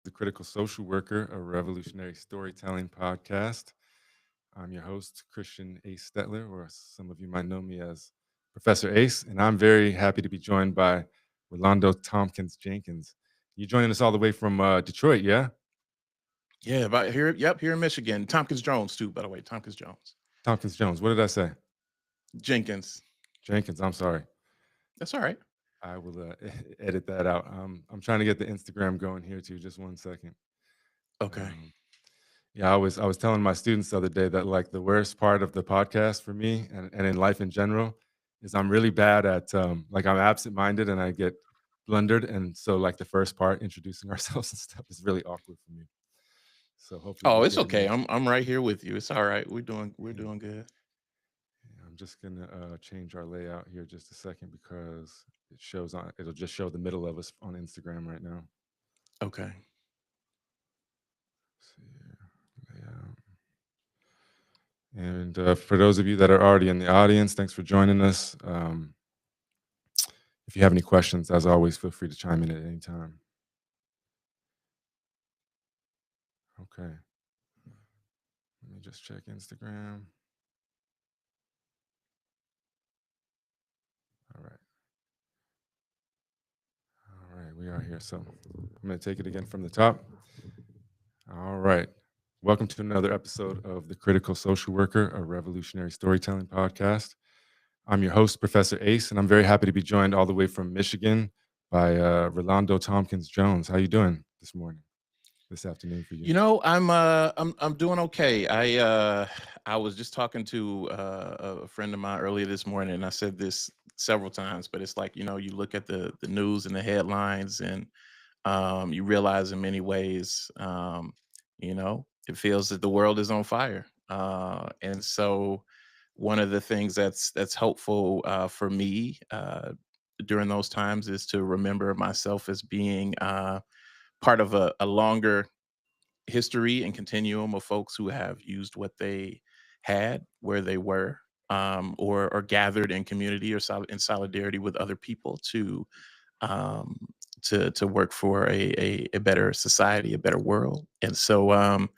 The Critical Social Worker, a revolutionary storytelling podcast. I'm your host, Christian Ace Stetler, or some of you might know me as Professor Ace, and I'm very happy to be joined by Relando Tompkins-Jenkins. You're joining us all the way from Detroit, yeah? Yeah, about here. Yep, here in Michigan. Thompkins-Jones too, by the way. Tompkins-Jones. Tompkins-Jones. What did I say? Jenkins. Jenkins. I'm sorry. That's all right. I will edit that out. I'm trying to get the Instagram going here too. Just one second. Okay. Um, Yeah, I was telling my students the other day that like the worst part of the podcast for me and in life in general is I'm really bad at like I'm absent-minded and I get blundered. And so like the first part, introducing ourselves and stuff is really awkward for me. So hopefully Oh, we'll it's get okay. into I'm right here with you. It's all right. We're yeah, doing good. yeah, I'm just gonna change our layout here just a second because it'll just show the middle of us on Instagram right now. Okay. See here, layout. And for those of you that are already in the audience, thanks for joining us. If you have any questions, as always, feel free to chime in at any time. Okay, let me just check Instagram. All right, all right, we are here. So I'm going to take it again from the top. All right. Welcome to another episode of The Critical Social Worker, a revolutionary storytelling podcast. I'm your host, Professor Ace, and I'm very happy to be joined all the way from Michigan by Relando Tompkins-Jones. How you doing this morning, this afternoon for you? I'm doing okay. I was just talking to a friend of mine earlier this morning, and I said this several times, but it's like, you look at the news and the headlines, and you realize in many ways, it feels that the world is on fire. And so one of the things that's helpful for me during those times is to remember myself as being part of a longer history and continuum of folks who have used what they had where they were, or gathered in community or in solidarity with other people um, to work for a better society, a better world. And so,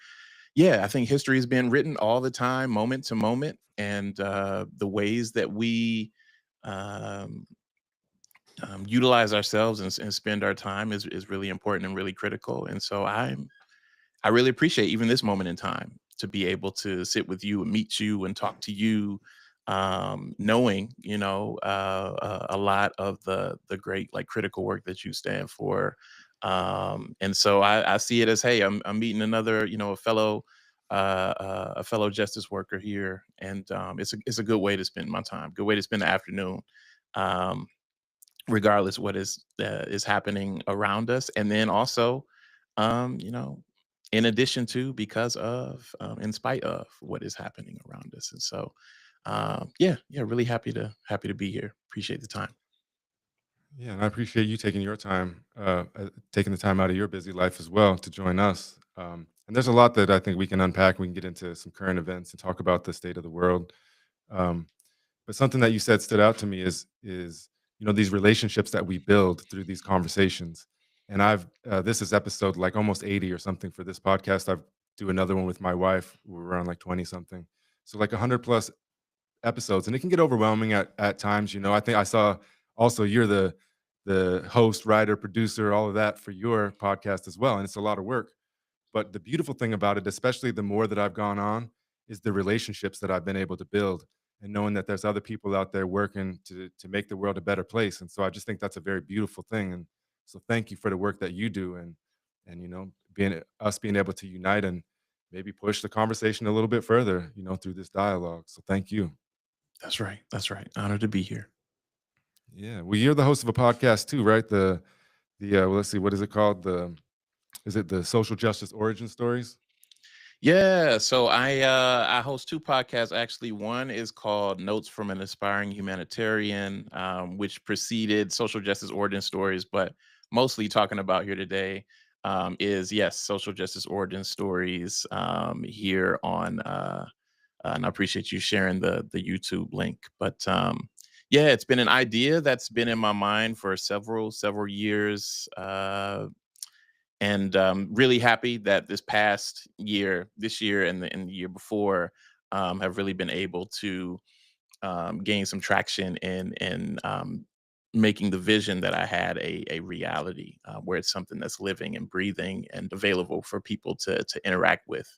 yeah, I think history is being written all the time, moment to moment, and the ways that we um, utilize ourselves and spend our time is really important and really critical. And so I really appreciate even this moment in time to be able to sit with you and meet you and talk to you, knowing a lot of the great like critical work that you stand for. And so I see it as, hey, I'm meeting another, a fellow justice worker here, and it's a good way to spend my time, good way to spend the afternoon. Um, Regardless what is happening around us, and then also, um, you know, in addition to, because of, in spite of what is happening around us. And so, yeah, really happy to be here. Appreciate the time. Yeah, and I appreciate you taking your time, taking the time out of your busy life as well to join us. And there's a lot that I think we can unpack. We can get into some current events and talk about the state of the world. Um, but something that you said stood out to me is these relationships that we build through these conversations. And I've this is episode like almost 80 or something for this podcast. I do another one with my wife. We're around like 20 something, so like 100 plus episodes, and it can get overwhelming at times. I think I saw also you're the host, writer, producer, all of that for your podcast as well, and it's a lot of work. But the beautiful thing about it, especially the more that I've gone on, is the relationships that I've been able to build, and knowing that there's other people out there working to make the world a better place. And so I just think that's a very beautiful thing. And so thank you for the work that you do, and being able to unite and maybe push the conversation a little bit further, through this dialogue. So thank you. That's right. That's right. Honored to be here. Yeah. Well, you're the host of a podcast too, right? Well, let's see, what is it called? Is it the Social Justice Origin Stories? Yeah, so I host two podcasts actually. One is called Notes from an Aspiring Humanitarian, which preceded Social Justice Origin Stories, but mostly talking about here today is, yes, Social Justice Origin Stories, here on and I appreciate you sharing the YouTube link. But yeah, it's been an idea that's been in my mind for several years. And really happy that this year and the year before, have really been able to gain some traction in making the vision that I had a reality, where it's something that's living and breathing and available for people to interact with.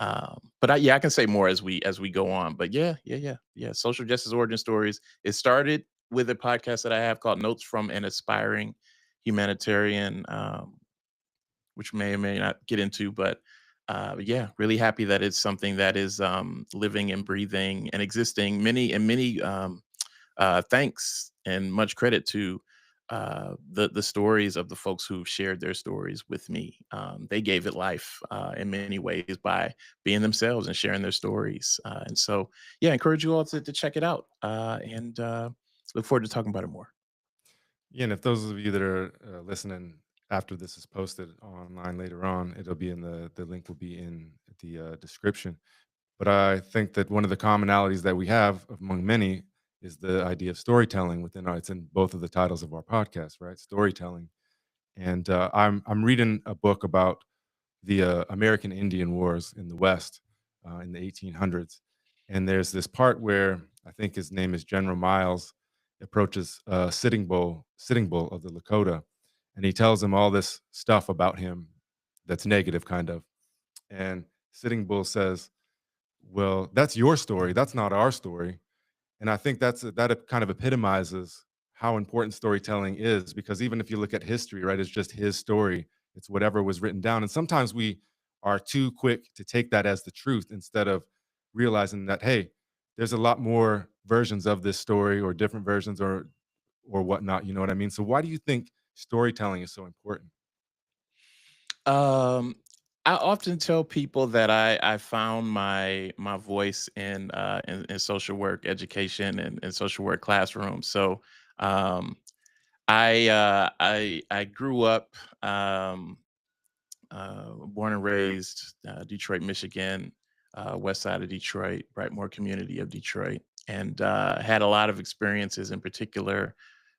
Yeah, I can say more as we go on. But yeah. Social justice origin stories. It started with a podcast that I have called Notes from an Aspiring Humanitarian, which may or may not get into, but yeah, really happy that it's something that is living and breathing and existing. Many thanks and much credit to the stories of the folks who shared their stories with me. They gave it life in many ways by being themselves and sharing their stories. And so, yeah, I encourage you all to check it out and look forward to talking about it more. Yeah, and if those of you that are listening after this is posted online later on, it'll be in the link will be in the description. But I think that one of the commonalities that we have among many is the idea of storytelling within our, it's in both of the titles of our podcast, right? Storytelling. And I'm reading a book about the American Indian Wars in the West in the 1800s. And there's this part where I think his name is General Miles approaches Sitting Bull of the Lakota, and he tells him all this stuff about him that's negative, kind of. And Sitting Bull says, "Well, that's your story. That's not our story." And I think that kind of epitomizes how important storytelling is, because even if you look at history, right, it's just his story. It's whatever was written down. And sometimes we are too quick to take that as the truth instead of realizing that, hey, there's a lot more versions of this story or different versions or whatnot. You know what I mean? So why do you think storytelling is so important? Um, I often tell people that I found my voice in social work education and social work classrooms. So um, I grew up, born and raised Detroit, Michigan, west side of Detroit, Brightmoor community of Detroit, and had a lot of experiences in particular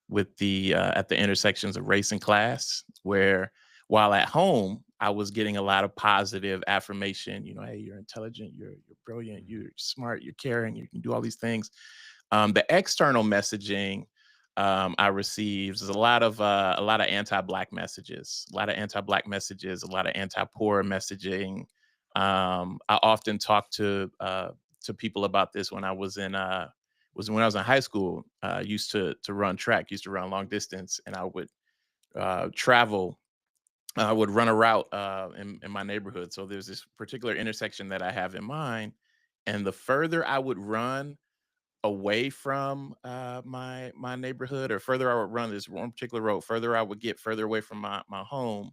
with the at the intersections of race and class, where while at home I was getting a lot of positive affirmation. You know, hey, you're intelligent, you're brilliant, Mhm. you're smart, you're caring, you can do all these things. The external messaging I receives is a lot of anti-black messages, a lot of anti-black messages, a lot of anti-poor messaging. I often talk to people about this when I was in when I was in high school. Used to run track, used to run long distance, and I would travel. I would run a route in my neighborhood. So there's this particular intersection that I have in mind, and the further I would run away from my neighborhood, or further I would run this one particular road, further I would get further away from my home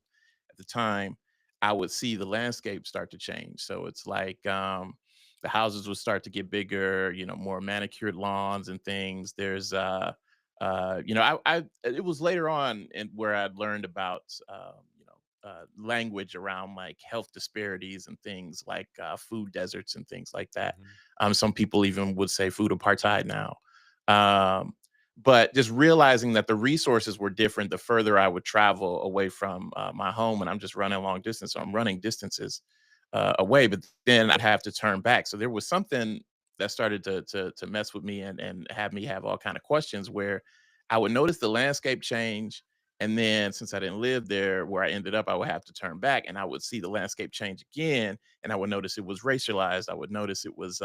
at the time, I would see the landscape start to change. So it's like the houses would start to get bigger, you know, more manicured lawns and things. There's you know, I it was later on and where I'd learned about language around like health disparities and things like food deserts and things like that. Mhm. Some people even would say food apartheid now. Um, but just realizing that the resources were different the further I would travel away from my home, and I'm just running long distance, so I'm running distances away. But then I'd have to turn back. So there was something that started to mess with me and have me have all kind of questions where I would notice the landscape change, and then since I didn't live there where I ended up, I would have to turn back, and I would see the landscape change again, and I would notice it was racialized. I would notice it was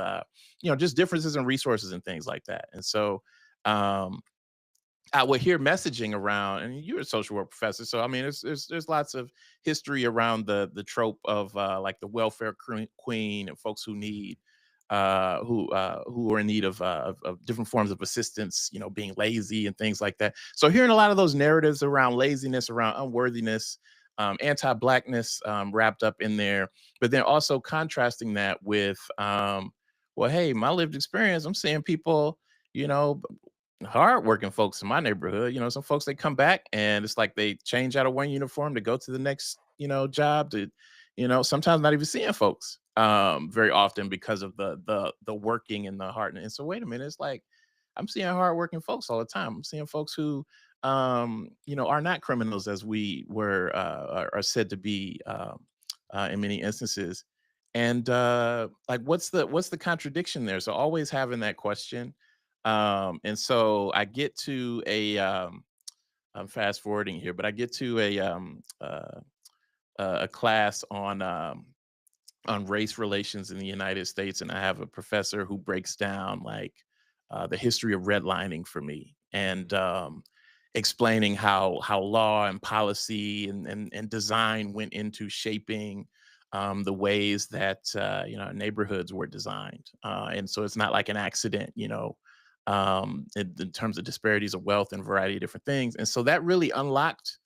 just differences in resources and things like that. And so um I would hear messaging around, and you're a social work professor, so I mean, there's lots of history around the trope of like the welfare queen and folks who need who are in need of different forms of assistance, you know, being lazy and things like that. So hearing a lot of those narratives around laziness, around unworthiness, anti-blackness wrapped up in there, but then also contrasting that with well, hey, my lived experience, I'm seeing people, you know, hardworking folks in my neighborhood. You know, some folks they come back and it's like they change out of one uniform to go to the next, you know, job to, you know, sometimes not even seeing folks very often because of the working and the heart. And so wait a minute, it's like I'm seeing hardworking folks all the time. I'm seeing folks who are not criminals as we were are said to be in many instances. And like, what's the contradiction there? So always having that question. And so I get to I'm fast forwarding here, but I get to a class on race relations in the United States, and I have a professor who breaks down like the history of redlining for me, and explaining how law and policy and design went into shaping the ways that neighborhoods were designed, and so it's not like an accident, in terms of disparities of wealth and a variety of different things, and so that really unlocked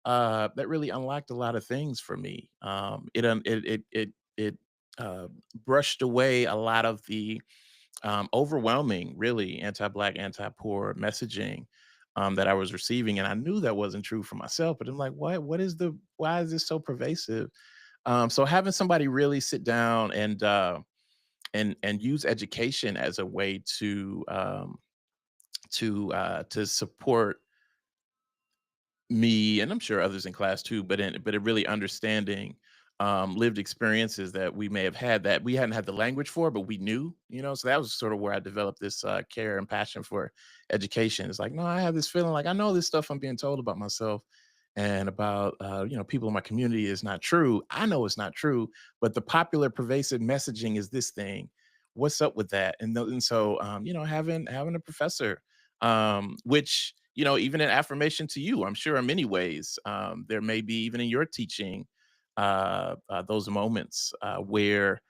a lot of things for me. It brushed away a lot of the overwhelming, really anti-black, anti-poor messaging that I was receiving, and I knew that wasn't true for myself. But I'm like, why is this so pervasive? So having somebody really sit down and use education as a way to support me, and I'm sure others in class too, but in really understanding lived experiences that we may have had that we hadn't had the language for, but we knew, so that was sort of where I developed this care and passion for education. It's like, no, I have this feeling like I know this stuff I'm being told about myself and about people in my community is not true. I know it's not true, but the popular pervasive messaging is this thing. What's up with that? And so having a professor, which, even an affirmation to you, I'm sure in many ways, there may be even in your teaching, those moments where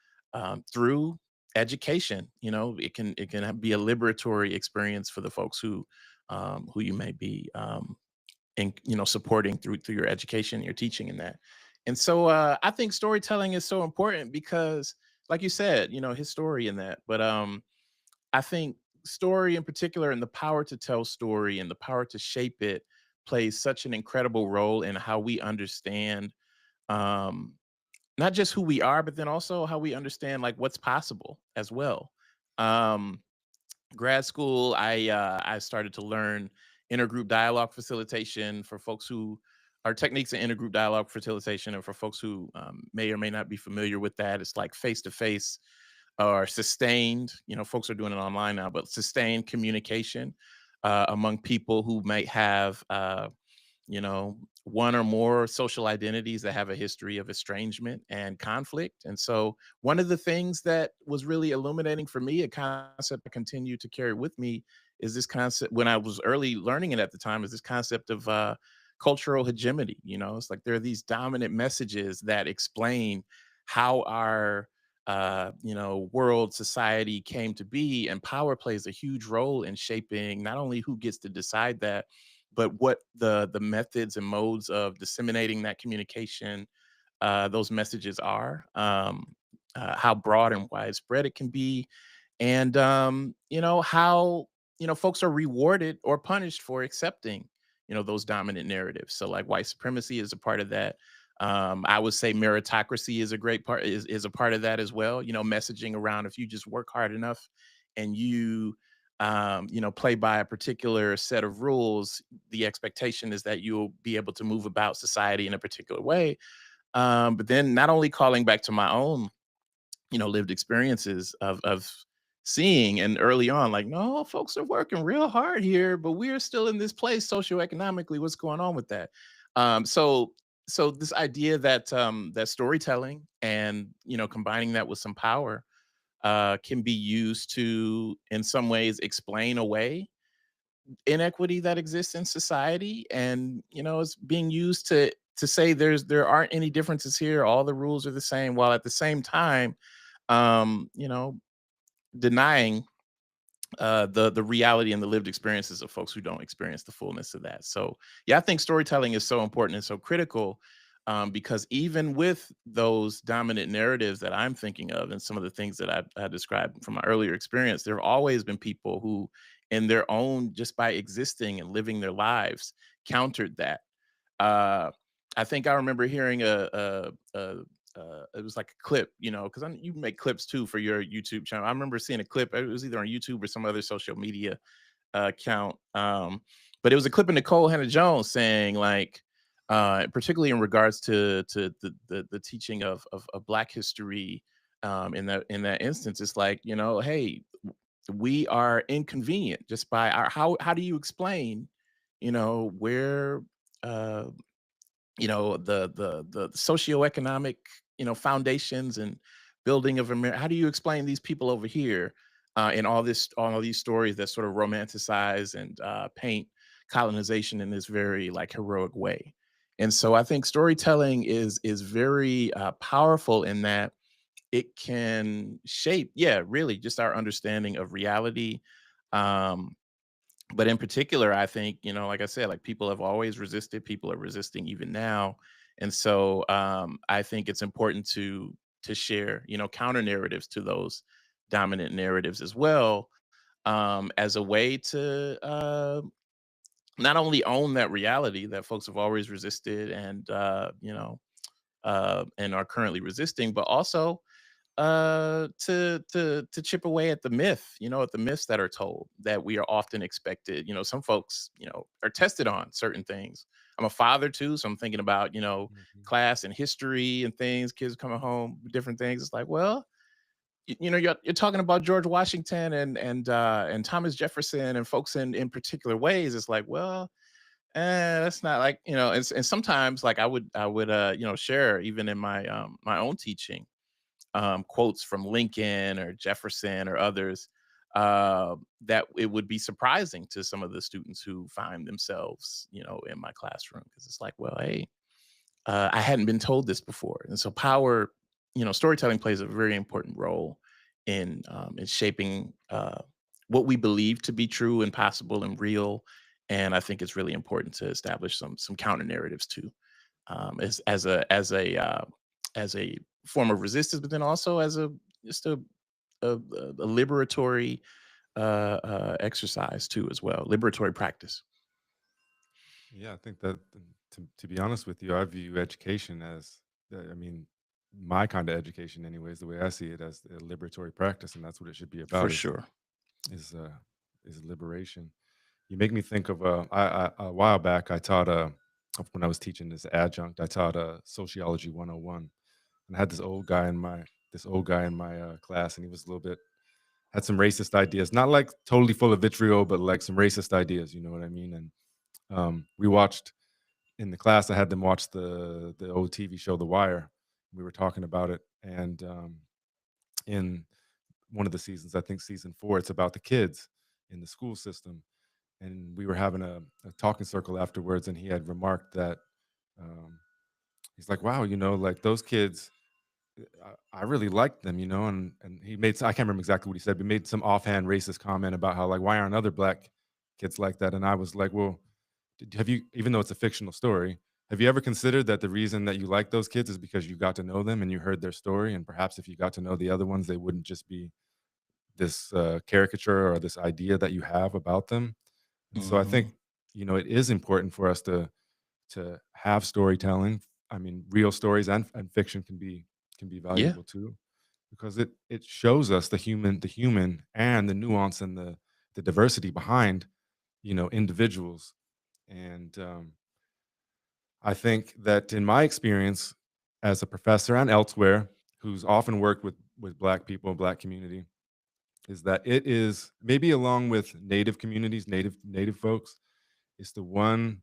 through education, it can be a liberatory experience for the folks who you may be and supporting through your education, your teaching in that. And so I think storytelling is so important because, like you said, his story in that. But I think story in particular, and the power to tell story and the power to shape it, plays such an incredible role in how we understand um not just who we are, but then also how we understand like what's possible as well. um Grad school, I started to learn intergroup dialogue facilitation for folks who are techniques in intergroup dialogue facilitation, and for folks who may or may not be familiar with that, it's like face to face or sustained, folks are doing it online now, but sustained communication among people who might have one or more social identities that have a history of estrangement and conflict. And so, one of the things that was really illuminating for me, a concept I continue to carry with me, is this concept when I was early learning it at the time, is this concept of cultural hegemony. It's like there are these dominant messages that explain how our world society came to be, and power plays a huge role in shaping not only who gets to decide that, but what the methods and modes of disseminating that communication, those messages are, how broad and widespread it can be, and how folks are rewarded or punished for accepting those dominant narratives. So like white supremacy is a part of that. I would say meritocracy is a great part, is a part of that as well. Messaging around, if you just work hard enough and you play by a particular set of rules, the expectation is that you'll be able to move about society in a particular way. But then not only calling back to my own lived experiences of seeing, and early on, like, no, folks are working real hard here, but we're still in this place socioeconomically. What's going on with that? So this idea that storytelling and combining that with some power can be used to, in some ways, explain away inequity that exists in society, and it's being used to say there aren't any differences here, all the rules are the same, while at the same time um, you know, denying the reality and the lived experiences of folks who don't experience the fullness of that. So yeah, I think storytelling is so important and so critical, because even with those dominant narratives that I'm thinking of, and some of the things that I described from my earlier experience, there have always been people who, in their own, just by existing and living their lives, countered that. uh, I think I remember hearing it was like a clip, because you make clips too for your YouTube channel. I remember seeing a clip. It was either on YouTube or some other social media account. But it was a clip of Nicole Hannah Jones saying like, particularly in regards to the teaching of Black history, in that instance, it's like, hey, we are inconvenient just by our how do you explain, where uh the socioeconomic, foundations and building of America. How do you explain these people over here, in all of these stories that sort of romanticize and paint colonization in this very like heroic way? And so I think storytelling is very powerful in that it can shape, yeah, really just our understanding of reality. Um, but in particular, I think, like I said, like people have always resisted, people are resisting even now. And so I think it's important to share, counter narratives to those dominant narratives as well, as a way to not only own that reality that folks have always resisted and and are currently resisting, but also to chip away at the myth, at the myths that are told that we are often expected. Some folks, are tested on certain things. I'm a father too, so I'm thinking about, Mhm. class and history and things, kids coming home with different things. It's like, well, you're talking about George Washington and Thomas Jefferson and folks in particular ways. It's like, well, that's not like, and sometimes like I would share even in my own teaching, quotes from Lincoln or Jefferson or others, that it would be surprising to some of the students who find themselves, in my classroom, because it's like, well, hey, I hadn't been told this before, and so power, storytelling plays a very important role in shaping what we believe to be true and possible and real. And I think it's really important to establish some counter narratives too, as a form of resistance, but then also as a just a liberatory exercise too, as well, liberatory practice. Yeah, I think that to be honest with you, I view education as, I mean, my kind of education, anyways, the way I see it, as a liberatory practice, and that's what it should be For about. sure. Is uh, is liberation. You make me think of a while back. I taught when I was teaching this adjunct. I taught sociology 101, and I had this old guy in my class, and he was a little bit had some racist ideas, not like totally full of vitriol, but like some racist ideas. You know what I mean? And we watched in the class. I had them watch the old TV show The Wire. We were talking about it, and in one of the seasons, I think season 4, it's about the kids in the school system, and we were having a talking circle afterwards, and he had remarked that um, he's like, "Wow, like those kids, I really liked them, and he made I can't remember exactly what he said, but he made some offhand racist comment about how like why aren't other black kids like that?" And I was like, "Well, have you, even though it's a fictional story, have you ever considered that the reason that you like those kids is because you got to know them and you heard their story, and perhaps if you got to know the other ones, they wouldn't just be this caricature or this idea that you have about them?" And so I think, Hmm. it is important for us to have storytelling. I mean, real stories and fiction can be Yeah. valuable too, because it shows us the human and the nuance and the diversity behind, individuals. And I think that in my experience as a professor and elsewhere, who's often worked with black people, black community, is that it is, maybe along with native communities, native folks, it's the one,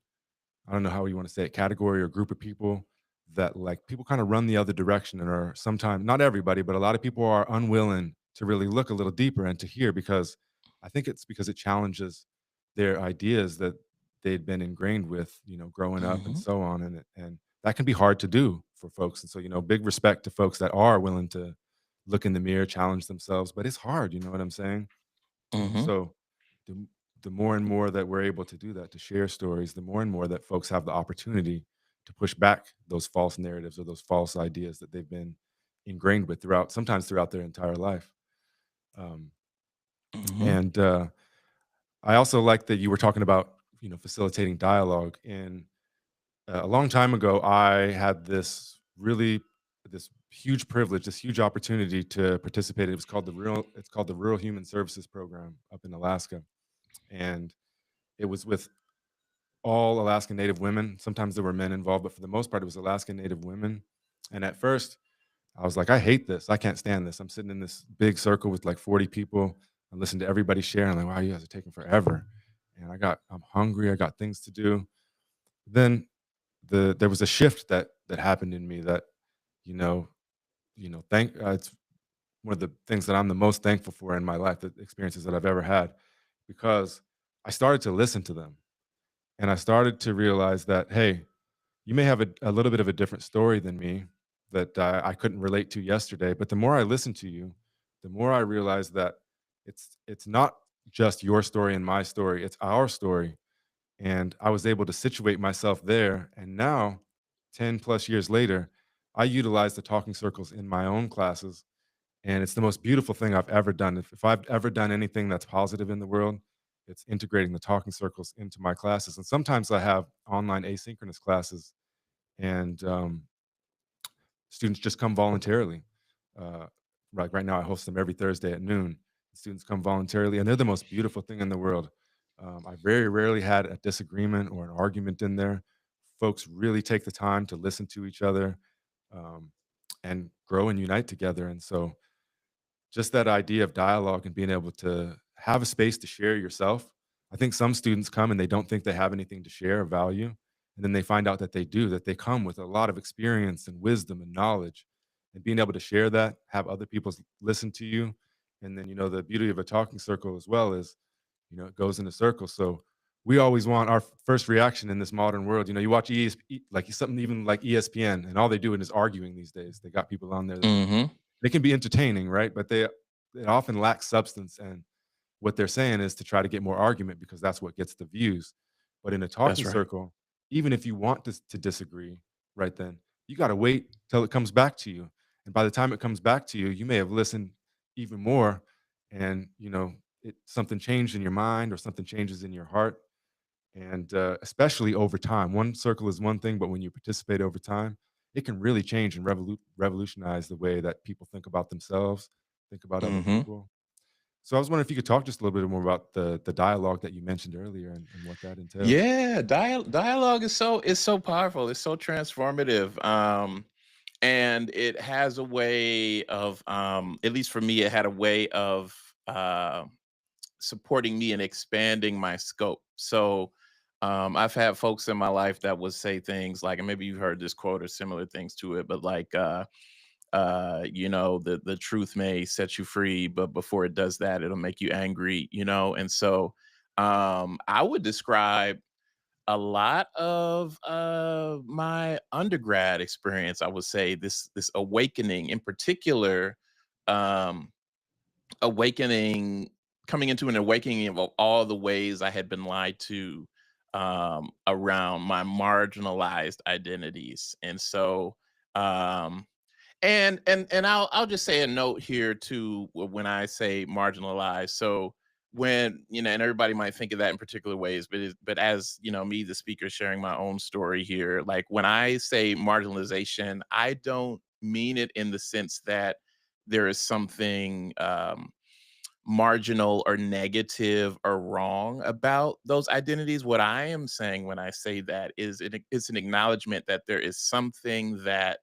I don't know how you want to say it, category or group of people that like people kind of run the other direction and are sometimes, not everybody, but a lot of people are unwilling to really look a little deeper and to hear, because I think it's because it challenges their ideas that they'd been ingrained with, growing up and Hmm. so on. And that can be hard to do for folks. And so, big respect to folks that are willing to look in the mirror, challenge themselves, but it's hard, you know what I'm saying? And Hmm. so the the more and more that we're able to do that, to share stories, the more and more that folks have the opportunity to push back those false narratives or those false ideas that they've been ingrained with sometimes throughout their entire life. Um, Hmm. and I also like that you were talking about, facilitating dialogue. And a long time ago, I had this huge privilege, this huge opportunity to participate. It's called the Rural Human Services Program up in Alaska, and it was with all Alaskan Native women. Sometimes there were men involved, but for the most part, it was Alaskan Native women. And at first, I was like, I hate this. I can't stand this. I'm sitting in this big circle with like 40 people. I listen to everybody share. I'm like, wow, you guys are taking forever. And I'm hungry. I got things to do. Then there was a shift that happened in me that, you know, it's one of the things that I'm the most thankful for in my life, the experiences that I've ever had, because I started to listen to them and I started to realize that, hey, you may have a little bit of a different story than me that I couldn't relate to yesterday. But the more I listen to you, the more I realize that it's not just your story and my story, it's our story. And I was able to situate myself there. And now, 10 plus years later, I utilize the talking circles in my own classes. And it's the most beautiful thing I've ever done. If I've ever done anything that's positive in the world, it's integrating the talking circles into my classes. And sometimes I have online asynchronous classes and students just come voluntarily. Uh, right now, I host them every Thursday at noon. Students come voluntarily, and they're the most beautiful thing in the world. I very rarely had a disagreement or an argument in there. Folks really take the time to listen to each other um, and grow and unite together. And so, just that idea of dialogue and being able to have a space to share yourself. I think some students come and they don't think they have anything to share of value. And then they find out that they do, that they come with a lot of experience and wisdom and knowledge. And being able to share that, have other people listen to you. And then, the beauty of a talking circle as well is, it goes in a circle. So we always want our first reaction in this modern world. You watch like something even like ESPN, and all they do is arguing these days. They got people on there that Hmm. they can be entertaining, right? But they often lack substance, and what they're saying is to try to get more argument because that's what gets the views. But in a talking That's right. circle, even if you want to disagree, right then, you gotta wait till it comes back to you. And by the time it comes back to you, you may have listened even more and, something changed in your mind or something changes in your heart, and especially over time. One circle is one thing, but when you participate over time, it can really change and revolutionize the way that people think about themselves, think about other Hmm. people. So I was wondering if you could talk just a little bit more about the dialogue that you mentioned earlier and what that entails. Yeah, dialogue is so powerful. It's so transformative. And it has a way of, at least for me, it had a way of supporting me and expanding my scope. So I've had folks in my life that would say things like, and maybe you've heard this quote or similar things to it, but like, the truth may set you free, but before it does that, it'll make you angry, and so I would describe a lot of my undergrad experience, I would say, this awakening in particular, um awakening coming into an awakening of all the ways I had been lied to, around my marginalized identities. And so, um and I'll just say a note here too, when I say marginalized. So when, and everybody might think of that in particular ways, but as me, the speaker, sharing my own story here, like when I say marginalization, I don't mean it in the sense that there is something marginal or negative or wrong about those identities. What I am saying when I say that is it's an acknowledgement that there is something that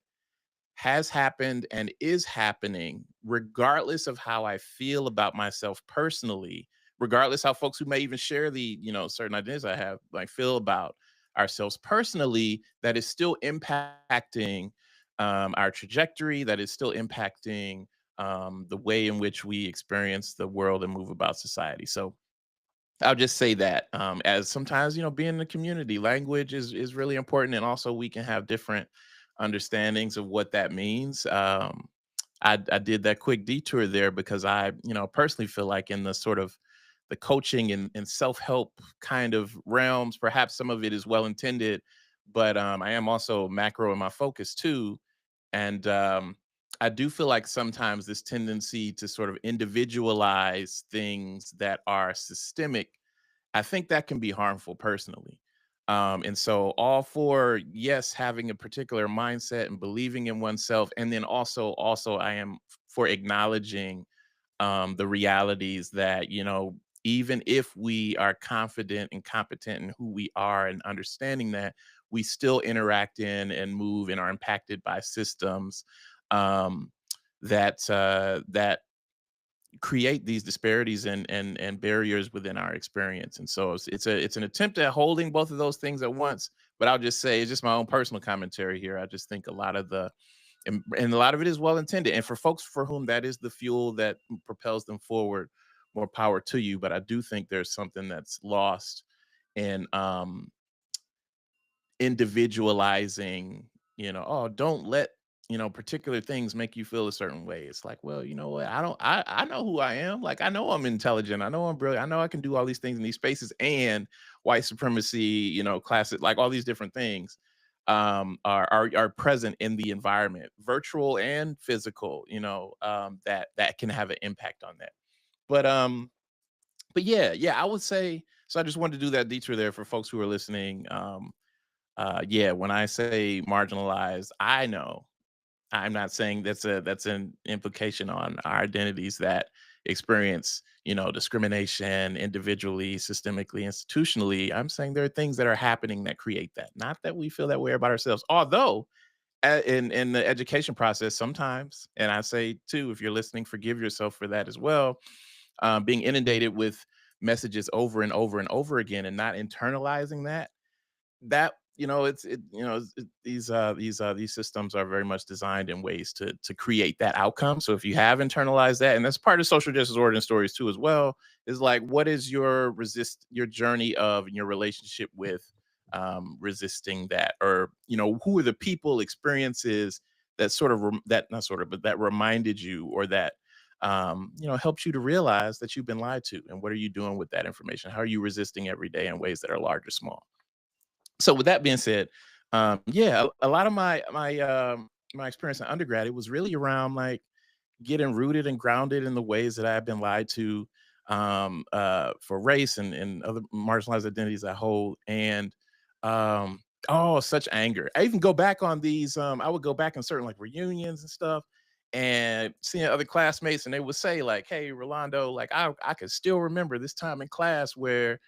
has happened and is happening, regardless of how I feel about myself personally, regardless how folks who may even share the, certain ideas I have, like, feel about ourselves personally, that is still impacting our trajectory, that is still impacting the way in which we experience the world and move about society. So I'll just say that, as sometimes, being in the community, language is really important, and also we can have different understandings of what that means. I did that quick detour there because I, personally feel like in the sort of the coaching and self help kind of realms, perhaps some of it is well intended, but I am also macro in my focus too, and I do feel like sometimes this tendency to sort of individualize things that are systemic, I think that can be harmful personally. And so, all for, yes, having a particular mindset and believing in oneself, and then also I am for acknowledging the realities that, even if we are confident and competent in who we are and understanding that, we still interact in and move and are impacted by systems um, that create these disparities and barriers within our experience. And so it's an attempt at holding both of those things at once. But I'll just say, it's just my own personal commentary here. I just think a lot of the and a lot of it is well intended. And for folks for whom that is the fuel that propels them forward, more power to you. But I do think there's something that's lost in individualizing, oh, don't let, particular things make you feel a certain way. It's like, well, you know what? I know who I am. Like, I know I'm intelligent. I know I'm brilliant. I know I can do all these things in these spaces, and white supremacy, classic, like all these different things are present in the environment, virtual and physical, that can have an impact on that. But yeah, I would say so. I just wanted to do that detour there for folks who are listening. Yeah, when I say marginalized, I know I'm not saying that's an implication on our identities that experience, discrimination individually, systemically, institutionally. I'm saying there are things that are happening that create that. Not that we feel that way about ourselves. Although in the education process, sometimes, and I say too, if you're listening, forgive yourself for that as well. Being inundated with messages over and over and over again and not internalizing that these systems are very much designed in ways to create that outcome. So if you have internalized that, and that's part of social justice origin stories too as well, is like, what is your journey of and your relationship with resisting that, or who are the people, experiences that sort of that not sort of but that reminded you, or that helped you to realize that you've been lied to, and what are you doing with that information? How are you resisting every day in ways that are large or small? So with that being said, yeah, a lot of my experience in undergrad, it was really around like getting rooted and grounded in the ways that I've been lied to for race and other marginalized identities I hold. And oh, such anger. I even go back on these. I would go back in certain like reunions and stuff, and seeing other classmates, and they would say like, "Hey, Rolando, like I could still remember this time in class where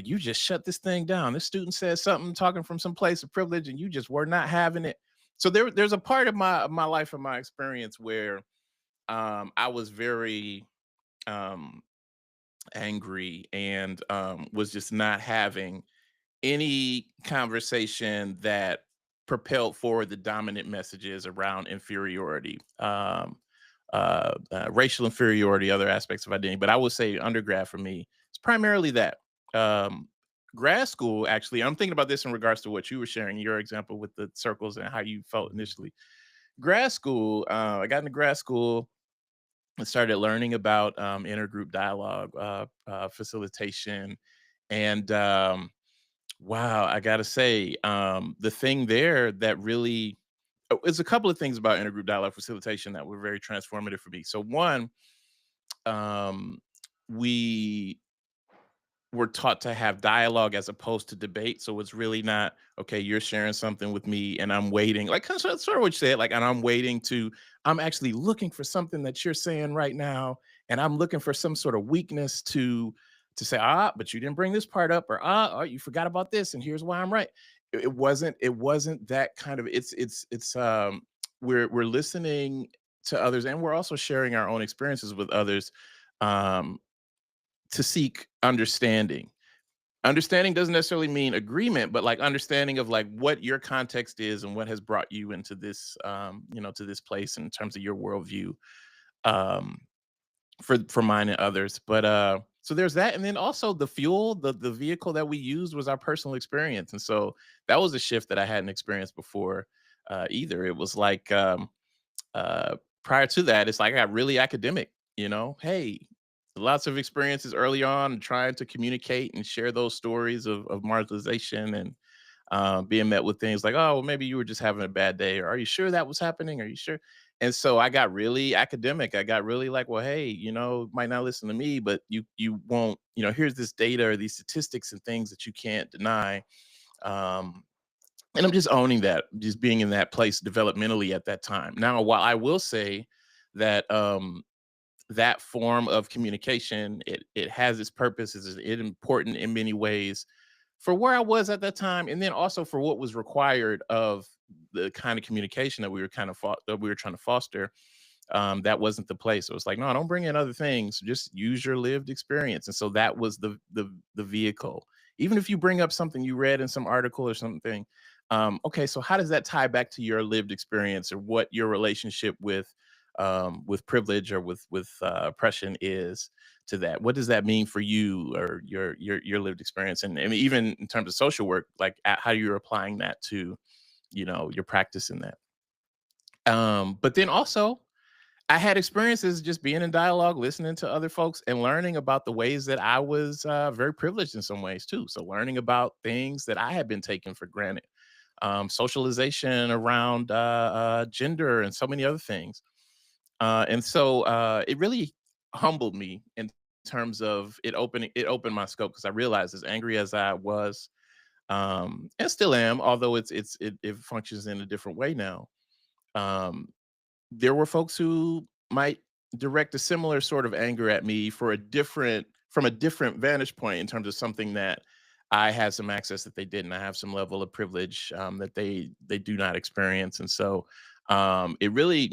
you just shut this thing down. This student said something talking from some place of privilege and you just were not having it." So there's a part of my life and my experience where I was very um angry and was just not having any conversation that propelled forward the dominant messages around inferiority, racial inferiority, other aspects of identity. But I would say undergrad for me, it's primarily that. Um, Grad school, actually, I'm thinking about this in regards to what you were sharing, your example with the circles and how you felt initially. Grad school, I got into grad school and started learning about intergroup dialogue, facilitation, and wow, I gotta say, the thing there that really there's a couple of things about intergroup dialogue facilitation that were very transformative for me. So one, um, we we're taught to have dialogue as opposed to debate. So it's really not, okay, you're sharing something with me and I'm waiting, like sort of what you said, like, and I'm actually looking for something that you're saying right now. And I'm looking for some sort of weakness to say, but you didn't bring this part up, or oh, you forgot about this, and here's why I'm right. It wasn't that kind of we're listening to others, and we're also sharing our own experiences with others um to seek understanding. Understanding doesn't necessarily mean agreement, but like understanding of like what your context is and what has brought you into this, to this place in terms of your worldview, um, for mine and others. But so there's that, and then also the fuel, the vehicle that we used was our personal experience, and so that was a shift that I hadn't experienced before either. It was like uh, prior to that, it's like I got really academic, hey, lots of experiences early on trying to communicate and share those stories of marginalization, and being met with things like, oh, well, maybe you were just having a bad day, or are you sure that was happening? Are you sure? And so I got really academic. I got really like, well, hey, might not listen to me, but you won't, here's this data or these statistics and things that you can't deny. Um, and I'm just owning that, just being in that place developmentally at that time. Now, while I will say that that form of communication, it has its purpose, is it important in many ways for where I was at that time, and then also for what was required of the kind of communication that we were that we were trying to foster. That wasn't the place. It was like, no, don't bring in other things. Just use your lived experience. And so that was the vehicle. Even if you bring up something you read in some article or something, okay, so how does that tie back to your lived experience or what your relationship with privilege or with oppression is to that? What does that mean for you or your lived experience? And I mean, even in terms of social work, like how you're applying that to your practice in that. But then also I had experiences just being in dialogue, listening to other folks, and learning about the ways that I was very privileged in some ways too. So learning about things that I had been taken for granted, socialization around gender, and so many other things. And so it really humbled me in terms of it opened my scope because I realized as angry as I was, and still am, although it functions in a different way now. Um, there were folks who might direct a similar sort of anger at me for a different from a different vantage point in terms of something that I had some access that they didn't. I have some level of privilege that they do not experience, and so it really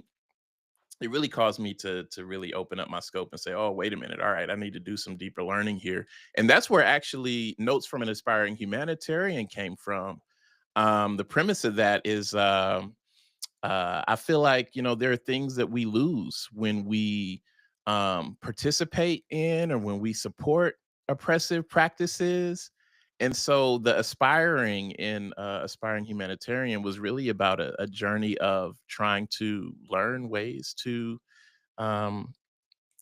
caused me to really open up my scope and say, oh, wait a minute, all right, I need to do some deeper learning here, and that's where actually Notes from an Aspiring Humanitarian came from. The premise of that is. I feel like, there are things that we lose when we participate in or when we support oppressive practices. And so the aspiring humanitarian was really about a journey of trying to learn ways to um,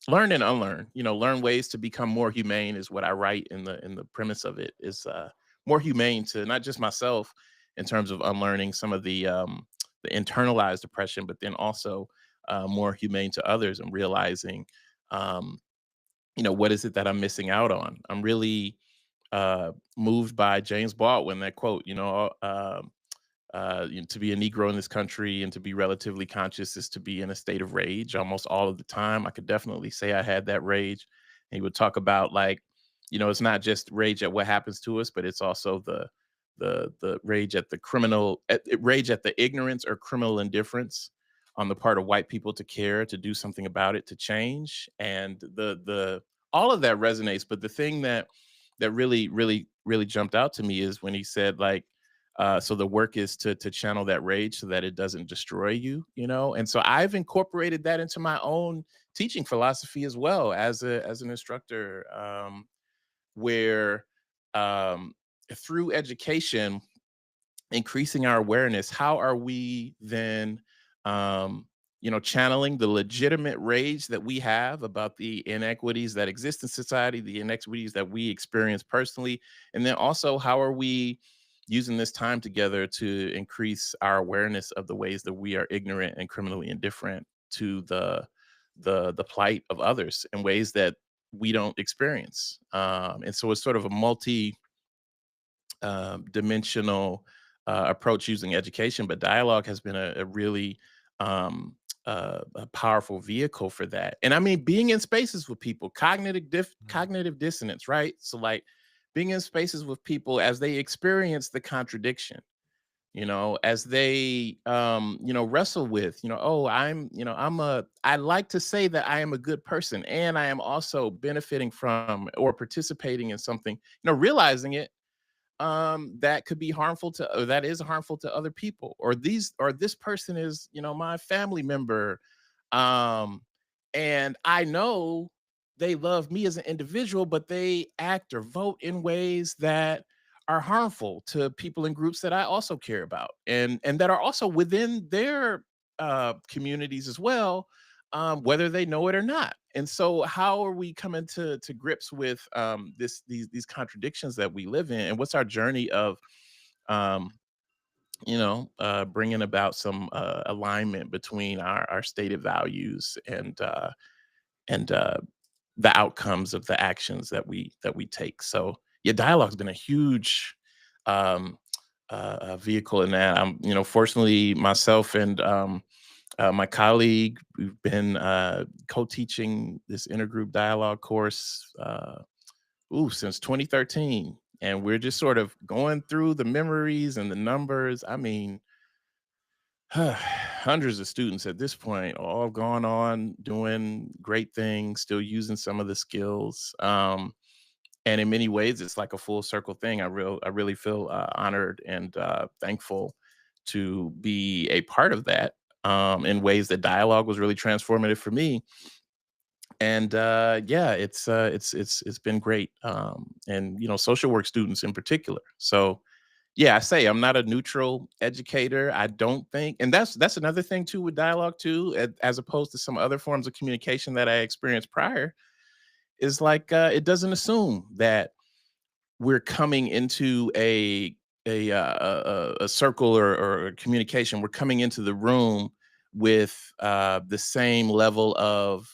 learn and unlearn, learn ways to become more humane is what I write in the premise of it is more humane to not just myself in terms of unlearning some of the internalized oppression, but then also more humane to others and realizing, um, what is it that I'm missing out on? I'm really moved by James Baldwin, that quote, to be a Negro in this country and to be relatively conscious is to be in a state of rage almost all of the time. I could definitely say I had that rage. And he would talk about like, it's not just rage at what happens to us, but it's also the rage at the rage at the ignorance or criminal indifference on the part of white people to care, to do something about it, to change. And the all of that resonates. But the thing that really jumped out to me is when he said like so the work is to channel that rage so that it doesn't destroy you, And so I've incorporated that into my own teaching philosophy as well as an instructor, where um, through education, increasing our awareness, how are we then, channeling the legitimate rage that we have about the inequities that exist in society, the inequities that we experience personally, and then also how are we using this time together to increase our awareness of the ways that we are ignorant and criminally indifferent to the plight of others in ways that we don't experience. And so it's sort of a dimensional approach using education, but dialogue has been a really um, a powerful vehicle for that. And I mean, being in spaces with people, Mhm. cognitive dissonance, right? So like being in spaces with people as they experience the contradiction, as they wrestle with, oh, I like to say that I am a good person and I am also benefiting from or participating in something, realizing it that could be harmful to or that is harmful to other people, or this person is my family member, um and I know they love me as an individual, but they act or vote in ways that are harmful to people and groups that I also care about, and that are also within their communities as well, whether they know it or not. And so, how are we coming to grips with these contradictions that we live in, and what's our journey of um, bringing about some alignment between our stated values and the outcomes of the actions that we take. So, yeah, dialogue's been a huge vehicle in that. Fortunately, myself and My colleague, we've been co-teaching this intergroup dialogue course since 2013, and we're just sort of going through the memories and the numbers. I mean, hundreds of students at this point, all gone on doing great things, still using some of the skills. And in many ways, it's like a full circle thing. I really feel honored and thankful to be a part of that, in ways that dialogue was really transformative for me. And yeah, it's been great. And social work students in particular. So yeah, I say I'm not a neutral educator. I don't think, and that's another thing too with dialogue too, as opposed to some other forms of communication that I experienced prior, is like it doesn't assume that we're coming into a circle or a communication. We're coming into the room with the same level of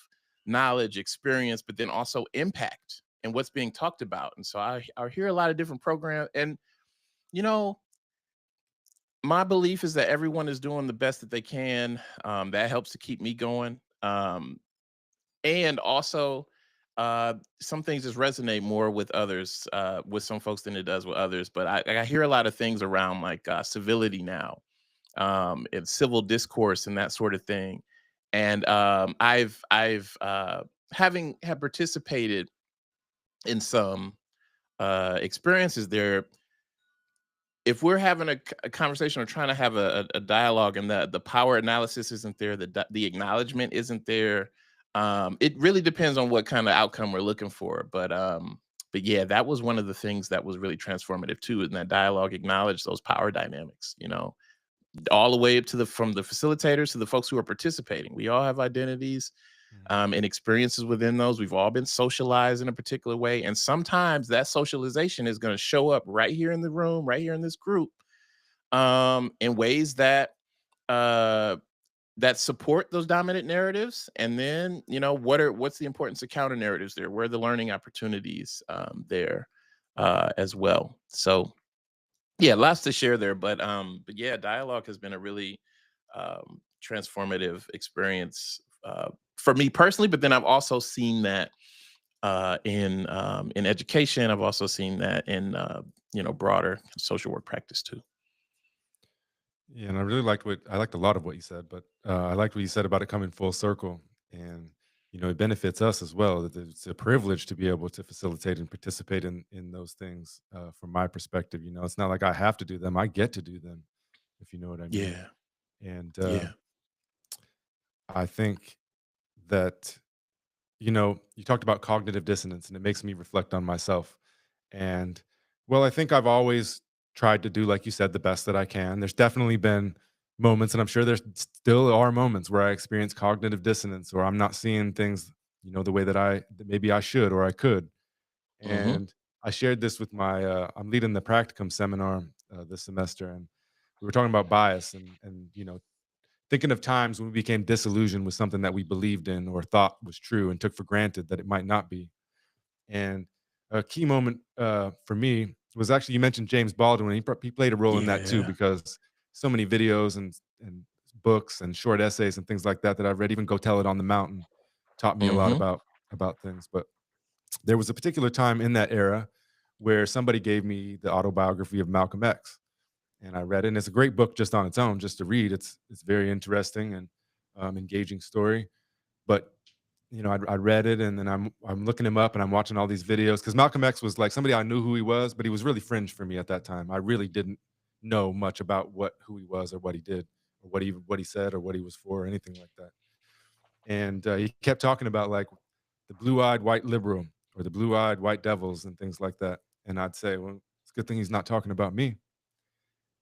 knowledge, experience, but then also impact and what's being talked about. And so I hear a lot of different programs, and you know, my belief is that everyone is doing the best that they can. That helps to keep me going. And also, some things just resonate more with others, with some folks than it does with others. But I hear a lot of things around like civility now, and civil discourse and that sort of thing. And I've having have participated in some experiences there. If we're having a conversation or trying to have a dialogue and the power analysis isn't there, the acknowledgement isn't there, it really depends on what kind of outcome we're looking for. But yeah, that was one of the things that was really transformative too, in that dialogue acknowledged those power dynamics, all the way up to the from the facilitators to the folks who are participating. We all have identities, Mhm. and experiences within those. We've all been socialized in a particular way. And sometimes that socialization is going to show up right here in the room, right here in this group, in ways that uh, that support those dominant narratives. And then, what's the importance of counter narratives there? Where are the learning opportunities there as well? So yeah, lots to share there. But yeah, dialogue has been a really transformative experience for me personally. But then I've also seen that in education. I've also seen that in broader social work practice too. Yeah, and I really liked what I liked a lot of what you said, but I liked what you said about it coming full circle, and it benefits us as well. That it's a privilege to be able to facilitate and participate in those things. From my perspective, it's not like I have to do them; I get to do them, if you know what I mean. Yeah, And yeah. I think that you talked about cognitive dissonance, and it makes me reflect on myself. And well, I think I've always tried to do, like you said, the best that I can. There's definitely been moments, and I'm sure there's still are moments where I experience cognitive dissonance, or I'm not seeing things, the way that maybe I should or I could. Hmm. And I shared this with my, I'm leading the practicum seminar this semester, and we were talking about bias and thinking of times when we became disillusioned with something that we believed in or thought was true and took for granted that it might not be. And a key moment for me was actually, you mentioned James Baldwin. He played a role in that too, Yeah. because so many videos and books and short essays and things like that that I've read, even Go Tell It on the Mountain, taught me a lot Hmm. about things. But there was a particular time in that era where somebody gave me the autobiography of Malcolm X, and I read it. And it's a great book just on its own, just to read. It's very interesting and engaging story. But I read it, and then I'm looking him up, and I'm watching all these videos because Malcolm X was like somebody I knew who he was, but he was really fringe for me at that time. I really didn't know much about who he was or what he did or what he said or what he was for or anything like that. And he kept talking about like the blue-eyed white liberal or the blue-eyed white devils and things like that. And I'd say, well, it's a good thing he's not talking about me.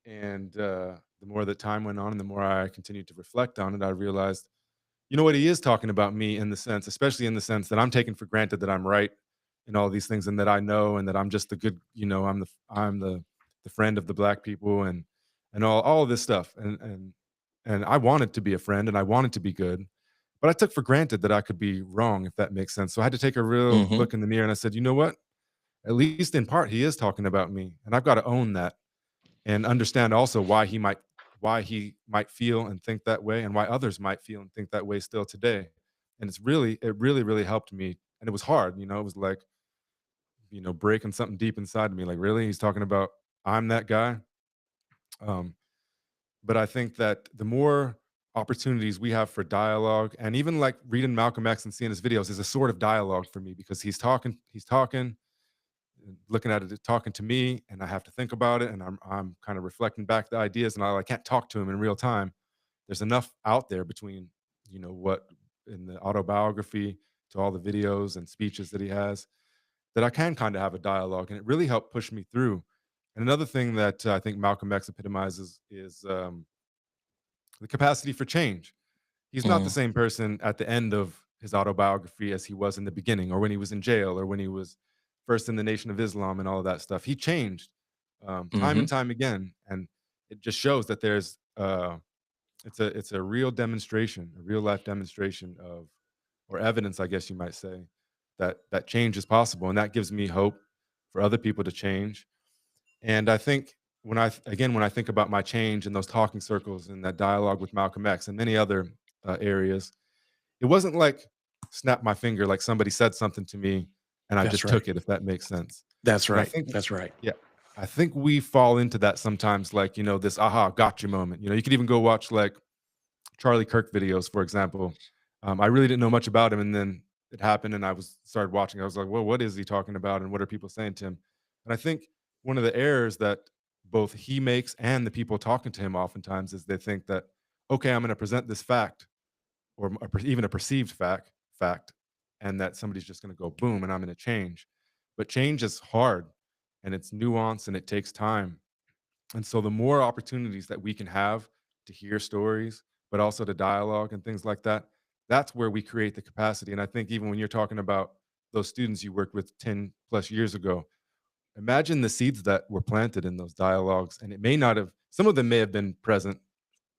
And the more that time went on and the more I continued to reflect on it, I realized, what, he is talking about me in the sense, especially in the sense that I'm taking for granted that I'm right in all these things and that I know and that I'm just the good, I'm the friend of the black people and all of this stuff. And I wanted to be a friend and I wanted to be good, but I took for granted that I could be wrong, if that makes sense. So I had to take a real Hmm. look in the mirror and I said, you know what? At least in part, he is talking about me. And I've got to own that and understand also why he might why he might feel and think that way, and why others might feel and think that way still today. And it really, really helped me. And it was hard, it was like, breaking something deep inside of me. Like, really? He's talking about I'm that guy. Um, but I think that the more opportunities we have for dialogue, and even like reading Malcolm X and seeing his videos is a sort of dialogue for me because he's talking, looking at it, talking to me, and I have to think about it, and I'm kind of reflecting back the ideas, and I can't talk to him in real time. There's enough out there between, what in the autobiography to all the videos and speeches that he has that I can kind of have a dialogue, and it really helped push me through. And another thing that I think Malcolm X epitomizes is the capacity for change. He's not the Mm, same person at the end of his autobiography as he was in the beginning, or when he was in jail, or when he was first in the Nation of Islam, and all of that stuff. He changed time and mhm, time again, and it just shows that there's it's a real demonstration, a real life demonstration of, or evidence, I guess you might say, that change is possible, and that gives me hope for other people to change. And I think when I think about my change in those talking circles and that dialogue with Malcolm X and many other areas, it wasn't like snap my finger, like somebody said something to me and I that's just right. took it, if that makes sense. That's And I right. think, That's right. yeah, I think we fall into that sometimes, like, this aha, gotcha moment. You could even go watch like Charlie Kirk videos, for example. I really didn't know much about him, and then it happened, and I was started watching. I was like, "Well, what is he talking about, and what are people saying to him?" And I think one of the errors that both he makes and the people talking to him oftentimes is they think that, okay, I'm going to present this fact, or even a perceived fact, and that somebody's just going to go boom, and I'm going to change. But change is hard, and it's nuanced, and it takes time. And so the more opportunities that we can have to hear stories, but also to dialogue and things like that, that's where we create the capacity. And I think even when you're talking about those students you worked with 10 plus years ago, imagine the seeds that were planted in those dialogues. And it may not have, some of them may have been present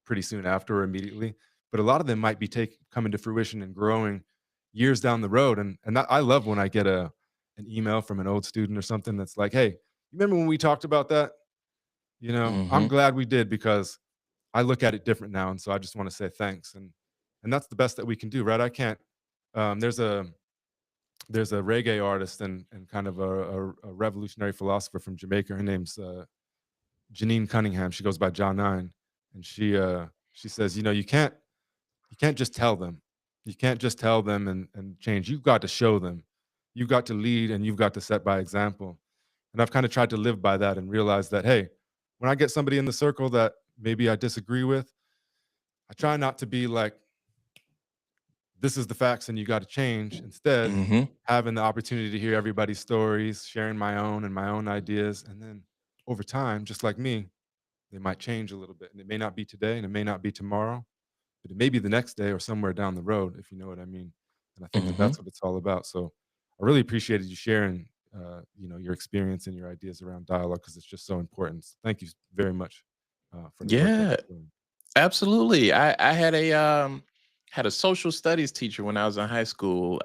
pretty soon after or immediately, but a lot of them might be coming to fruition and growing years down the road. And that, I love when I get an email from an old student or something that's like, hey, you remember when we talked about that? I'm Mhm, glad we did because I look at it different now, and so I just wanna say thanks, and that's the best that we can do, right? I can't there's a reggae artist and kind of a revolutionary philosopher from Jamaica. Her name's, Janine Cunningham. She goes by John 9, and she says, you can't just tell them. You can't just tell them and change. You've got to show them. You've got to lead, and you've got to set by example. And I've kind of tried to live by that and realize that, hey, when I get somebody in the circle that maybe I disagree with, I try not to be like, this is the facts and you got to change. Instead, mhm, having the opportunity to hear everybody's stories, sharing my own and my own ideas. And then over time, just like me, they might change a little bit. And it may not be today and it may not be tomorrow, but it may be the next day or somewhere down the road, if you know what I mean. And I think that mhm. that's what it's all about. So I really appreciated you sharing, your experience and your ideas around dialogue because it's just so important. So thank you very much for the work that Yeah, you're doing. absolutely. I had a social studies teacher when I was in high school,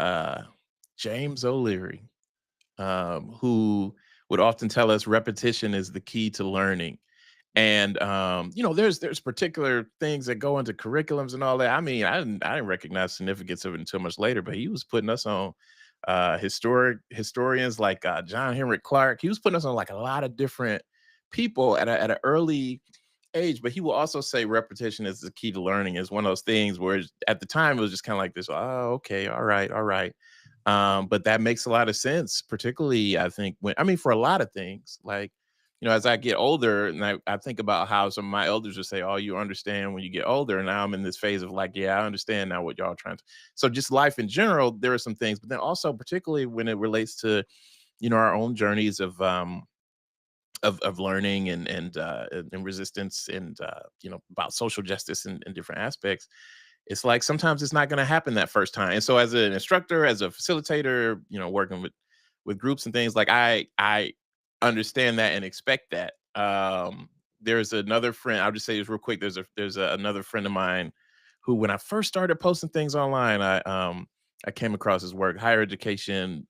James O'Leary, who would often tell us repetition is the key to learning. And there's particular things that go into curriculums and all that. I mean, I didn't recognize significance of it until much later, but he was putting us on historians like John Henrik Clark. He was putting us on like a lot of different people at an early age, but he will also say repetition is the key to learning. Is one of those things where at the time it was just kind of like this. Oh, okay, all right, all right. But that makes a lot of sense, particularly I think when I mean for a lot of things like as I get older and I think about how some of my elders would say, oh, you understand when you get older. And now I'm in this phase of like, yeah, I understand now what y'all are trying to. So just life in general, there are some things, but then also particularly when it relates to, our own journeys of learning and resistance and about social justice and different aspects. It's like sometimes it's not going to happen that first time. And so as an instructor, as a facilitator, working with groups and things, like I understand that and expect that. There's another friend, I'll just say this real quick. Another friend of mine who when I first started posting things online, I came across his work, higher education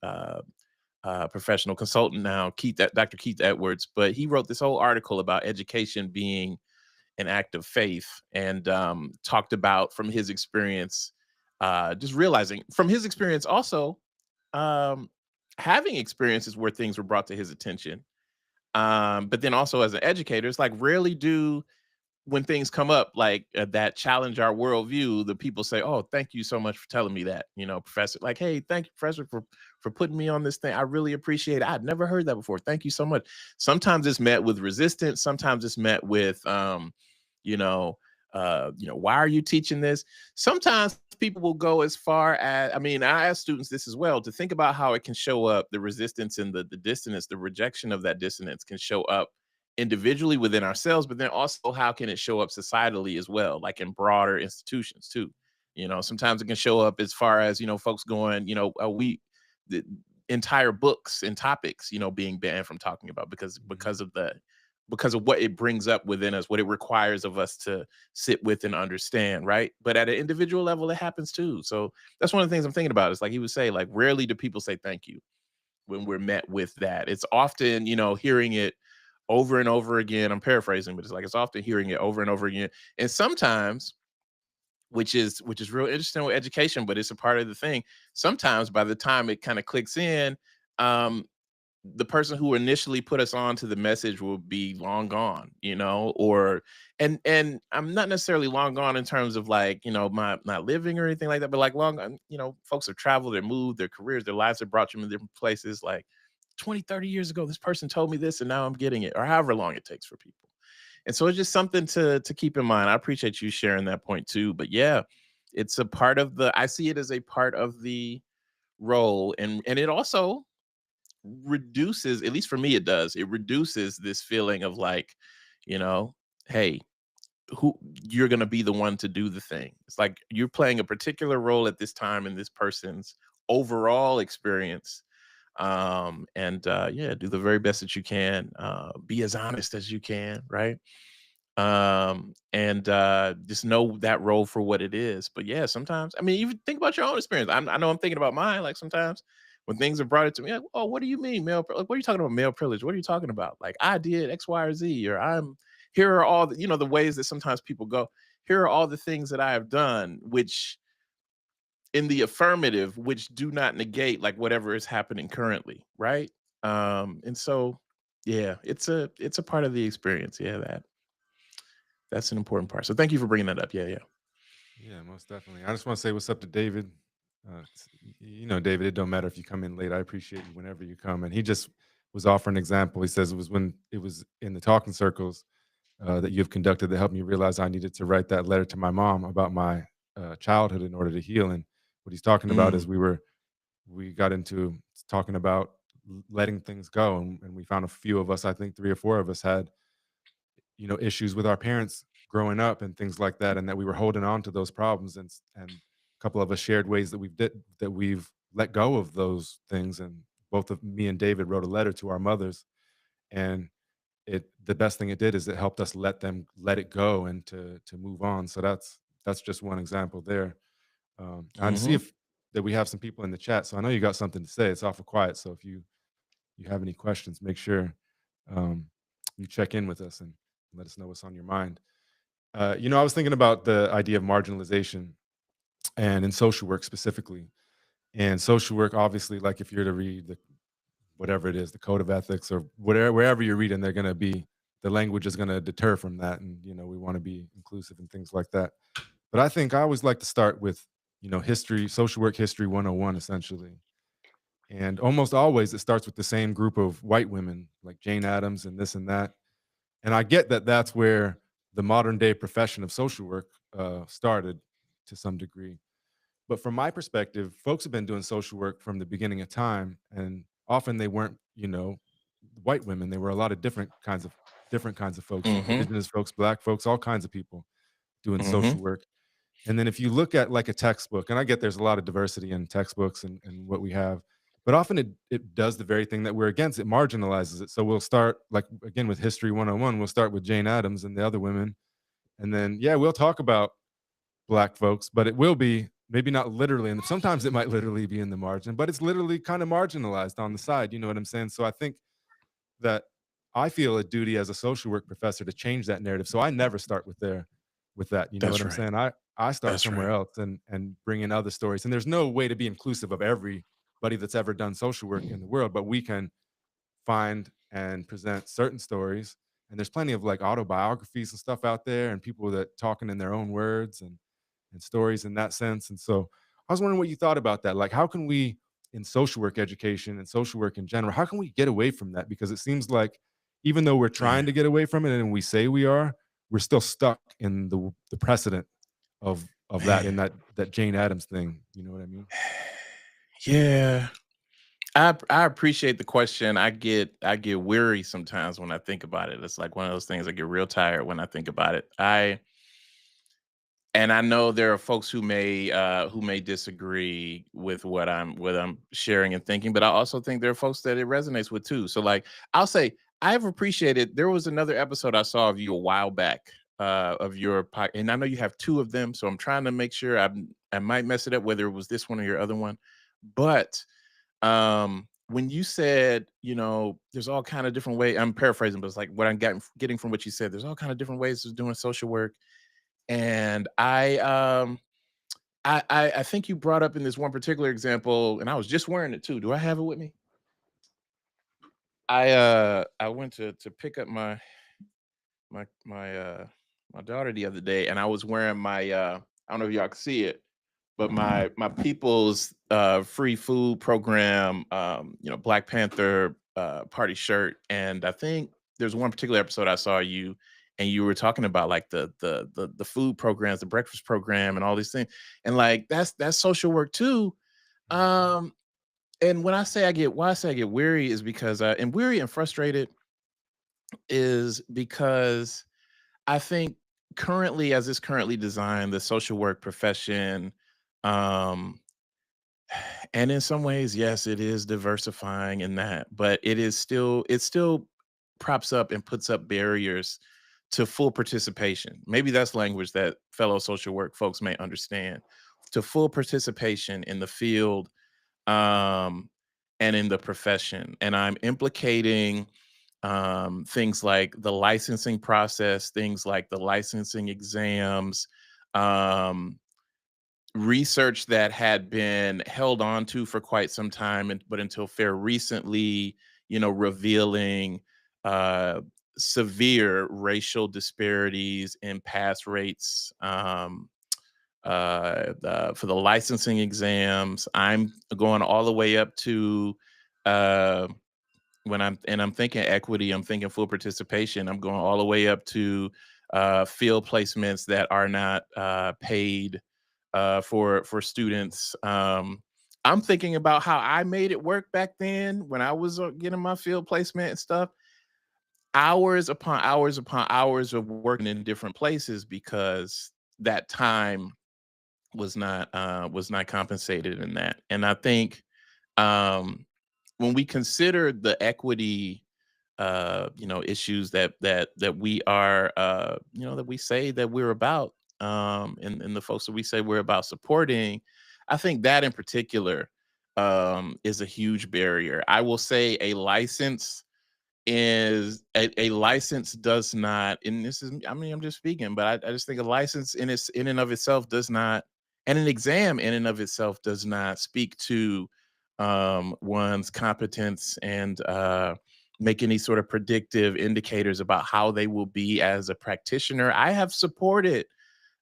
professional consultant now, Dr. Keith Edwards, but he wrote this whole article about education being an act of faith, and talked about from his experience, just realizing from his experience also, um, having experiences where things were brought to his attention. But then also as an educator, it's like rarely do when things come up like that challenge our worldview, the people say, "Oh, thank you so much for telling me that, professor." Like, "Hey, thank you, professor, for putting me on this thing. I really appreciate it. I'd never heard that before. Thank you so much." Sometimes it's met with resistance. Sometimes it's met with, you know, "Why are you teaching this?" Sometimes people will go as far as, I mean, I ask students this as well to think about how it can show up. The resistance and the dissonance, the rejection of that dissonance can show up individually within ourselves, but then also how can it show up societally as well, like in broader institutions too. Sometimes it can show up as far as, folks going, we the entire books and topics, being banned from talking about because Mhm. of what it brings up within us, what it requires of us to sit with and understand, right? But at an individual level, it happens too. So that's one of the things I'm thinking about. Is like he would say, like, rarely do people say thank you when we're met with that. It's often, hearing it over and over again. I'm paraphrasing, but it's like it's often hearing it over and over again. And sometimes, which is real interesting with education, but it's a part of the thing. Sometimes by the time it kind of clicks in, um, the person who initially put us on to the message will be long gone, or and I'm not necessarily long gone in terms of like, my not living or anything like that, but like long gone, folks have traveled, they moved, their careers, their lives have brought them in different places. Like 20, 30 years ago, this person told me this and now I'm getting it, or however long it takes for people. And so it's just something to keep in mind. I appreciate you sharing that point too. But yeah, it's a part of the I see it as a part of the role. And it also reduces, at least for me it does, it reduces this feeling of like, you know hey, who you're going to be the one to do the thing. It's like you're playing a particular role at this time in this person's overall experience. And yeah, do the very best that you can, be as honest as you can, right? And just know that role for what it is. But yeah, sometimes, I mean, even think about your own experience. I know I'm thinking about mine. Like sometimes when things are brought it to me, like, "Oh, what do you mean like, what are you talking about male privilege? What are you talking about? Like I did X, Y, or Z, or I'm here are all the, the ways that sometimes people go, here are all the things that I have done, which in the affirmative, which do not negate like whatever is happening currently, right? And so yeah, it's a part of the experience. Yeah, that's an important part. So thank you for bringing that up. Yeah, yeah. Yeah, most definitely. I just want to say what's up to David. David, it don't matter if you come in late. I appreciate you whenever you come. And he just was offering an example. He says it was when it was in the talking circles that you've conducted that helped me realize I needed to write that letter to my mom about my childhood in order to heal. And what he's talking about is Mm, we got into talking about letting things go, and we found a few of us, I think three or four of us, had issues with our parents growing up and things like that, and that we were holding on to those problems, and a couple of us shared ways that we've let go of those things, and both of me and David wrote a letter to our mothers, and the best thing it did is it helped us let it go and to move on. So that's just one example there. And see mhm. if that we have some people in the chat. So I know you got something to say. It's awful quiet. So if you have any questions, make sure um, you check in with us and let us know what's on your mind. I was thinking about the idea of marginalization and in social work specifically. And social work, obviously, like if you're to read whatever it is, the code of ethics or wherever you're reading, they're going to be the language is going to deter from that, and we want to be inclusive and things like that. But I think I always like to start with history, social work history 101, essentially. And almost always it starts with the same group of white women like Jane Addams and this and that. And I get that that's where the modern day profession of social work started to some degree. But from my perspective, folks have been doing social work from the beginning of time, and often they weren't, white women. They were a lot of different kinds of folks, Mhm. indigenous folks, black folks, all kinds of people doing Mhm. social work. And then if you look at like a textbook, and I get there's a lot of diversity in textbooks and what we have, but often it does the very thing that we're against. It marginalizes it. So we'll start like again with history 101. We'll start with Jane Addams and the other women. And then yeah, we'll talk about black folks, but it will be maybe not literally, and sometimes it might literally be in the margin, but it's literally kind of marginalized on the side. You know what I'm saying? So I think that I feel a duty as a social work professor to change that narrative. So I never start with that. You know what That's I'm right. saying? I start That's somewhere right. else and bring in other stories. And there's no way to be inclusive of everybody that's ever done social work in the world, but we can find and present certain stories. And there's plenty of like autobiographies and stuff out there and people that talking in their own words and stories in that sense. And so I was wondering what you thought about that. Like, how can we in social work education and social work in general, how can we get away from that? Because it seems like even though we're Man. trying to get away from it and we say we are, we're still stuck in the precedent of that Man. in that Jane Addams thing. You know what I mean? Yeah. I appreciate the question. I get weary sometimes when I think about it. It's like one of those things I get real tired when I think about it. I know there are folks who may disagree with what I'm sharing and thinking, but I also think there are folks that it resonates with too. So like I'll say I've appreciated there was another episode I saw of you a while back of and I know you have two of them, so I'm trying to make sure I might mess it up whether it was this one or your other one. But when you said, there's all kind of different ways, I'm paraphrasing, but it's like what I'm getting from what you said, there's all kind of different ways of doing social work. And I think you brought up in this one particular example, and I was just wearing it too. Do I have it with me? I went to pick up my my daughter the other day, and I was wearing my I don't know if y'all can see it, but my people's free food program, Black Panther party shirt. And I think there's one particular episode I saw you, and you were talking about like the food programs, the breakfast program, and all these things, and like that's social work too. Mhm. Um, and when I say I get why I say I get weary is because and weary and frustrated is because I think currently, as it's currently designed, the social work profession, um, and in some ways, yes, it is diversifying in that, but it still props up and puts up barriers to full participation. Maybe that's language that fellow social work folks may understand. To full participation in the field, um, and in the profession. And I'm implicating things like the licensing process, things like the licensing exams, um, research that had been held on to for quite some time, but until fair recently, revealing uh, severe racial disparities in pass rates. For the licensing exams, I'm going all the way up to uh, I'm thinking equity, I'm thinking full participation. I'm going all the way up to field placements that are not paid for students. I'm thinking about how I made it work back then when I was getting my field placement and stuff. Hours upon hours upon hours of working in different places because that time was not compensated in that. And I think um, when we consider the equity issues that we are that we say that we're about, and the folks that we say we're about supporting, I think that in particular is a huge barrier. I will say a license does not, and this is, I mean, I'm just speaking, but I just think a license in and of itself does not, and an exam in and of itself does not speak to one's competence and make any sort of predictive indicators about how they will be as a practitioner. I have supported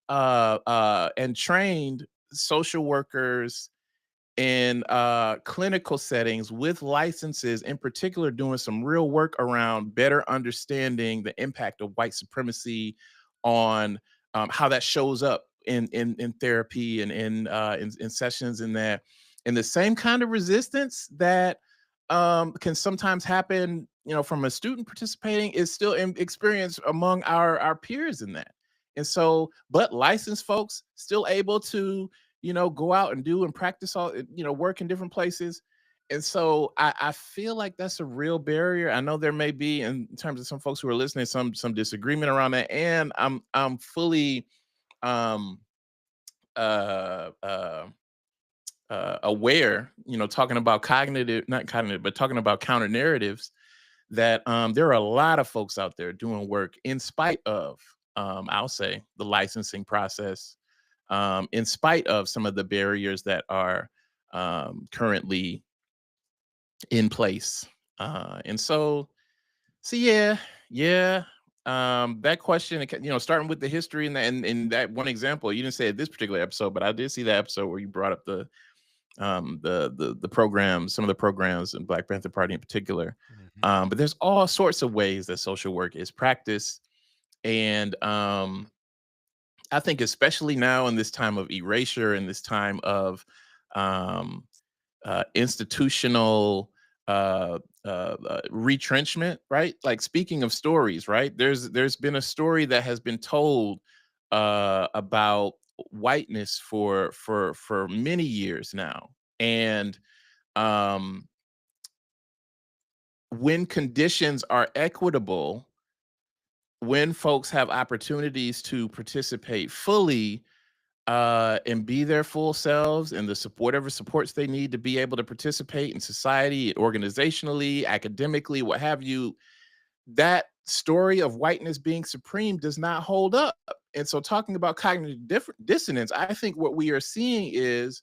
and trained social workers in clinical settings with licenses, in particular, doing some real work around better understanding the impact of white supremacy on how that shows up in therapy and in sessions in that, and the same kind of resistance that can sometimes happen, from a student participating is still experienced among our peers in that. And so, but licensed folks still able to go out and do and practice all, work in different places. And so I feel like that's a real barrier. I know there may be, in terms of some folks who are listening, some disagreement around that. And I'm fully um uh uh aware, talking about cognitive, not cognitive, but talking about counter narratives, that there are a lot of folks out there doing work in spite of, I'll say, the licensing process, in spite of some of the barriers that are currently in place. And so yeah, yeah. That question, starting with the history and that one example, you didn't say it this particular episode, but I did see that episode where you brought up the programs, some of the programs in Black Panther Party in particular. Mhm. But there's all sorts of ways that social work is practiced, and I think especially now in this time of erasure and this time of um, institutional retrenchment, right? Like, speaking of stories, right? There's been a story that has been told about whiteness for many years now, and um, when conditions are equitable, when folks have opportunities to participate fully and be their full selves and the whatever supports they need to be able to participate in society, organizationally, academically, what have you, that story of whiteness being supreme does not hold up. And so, talking about cognitive dissonance, I think what we are seeing is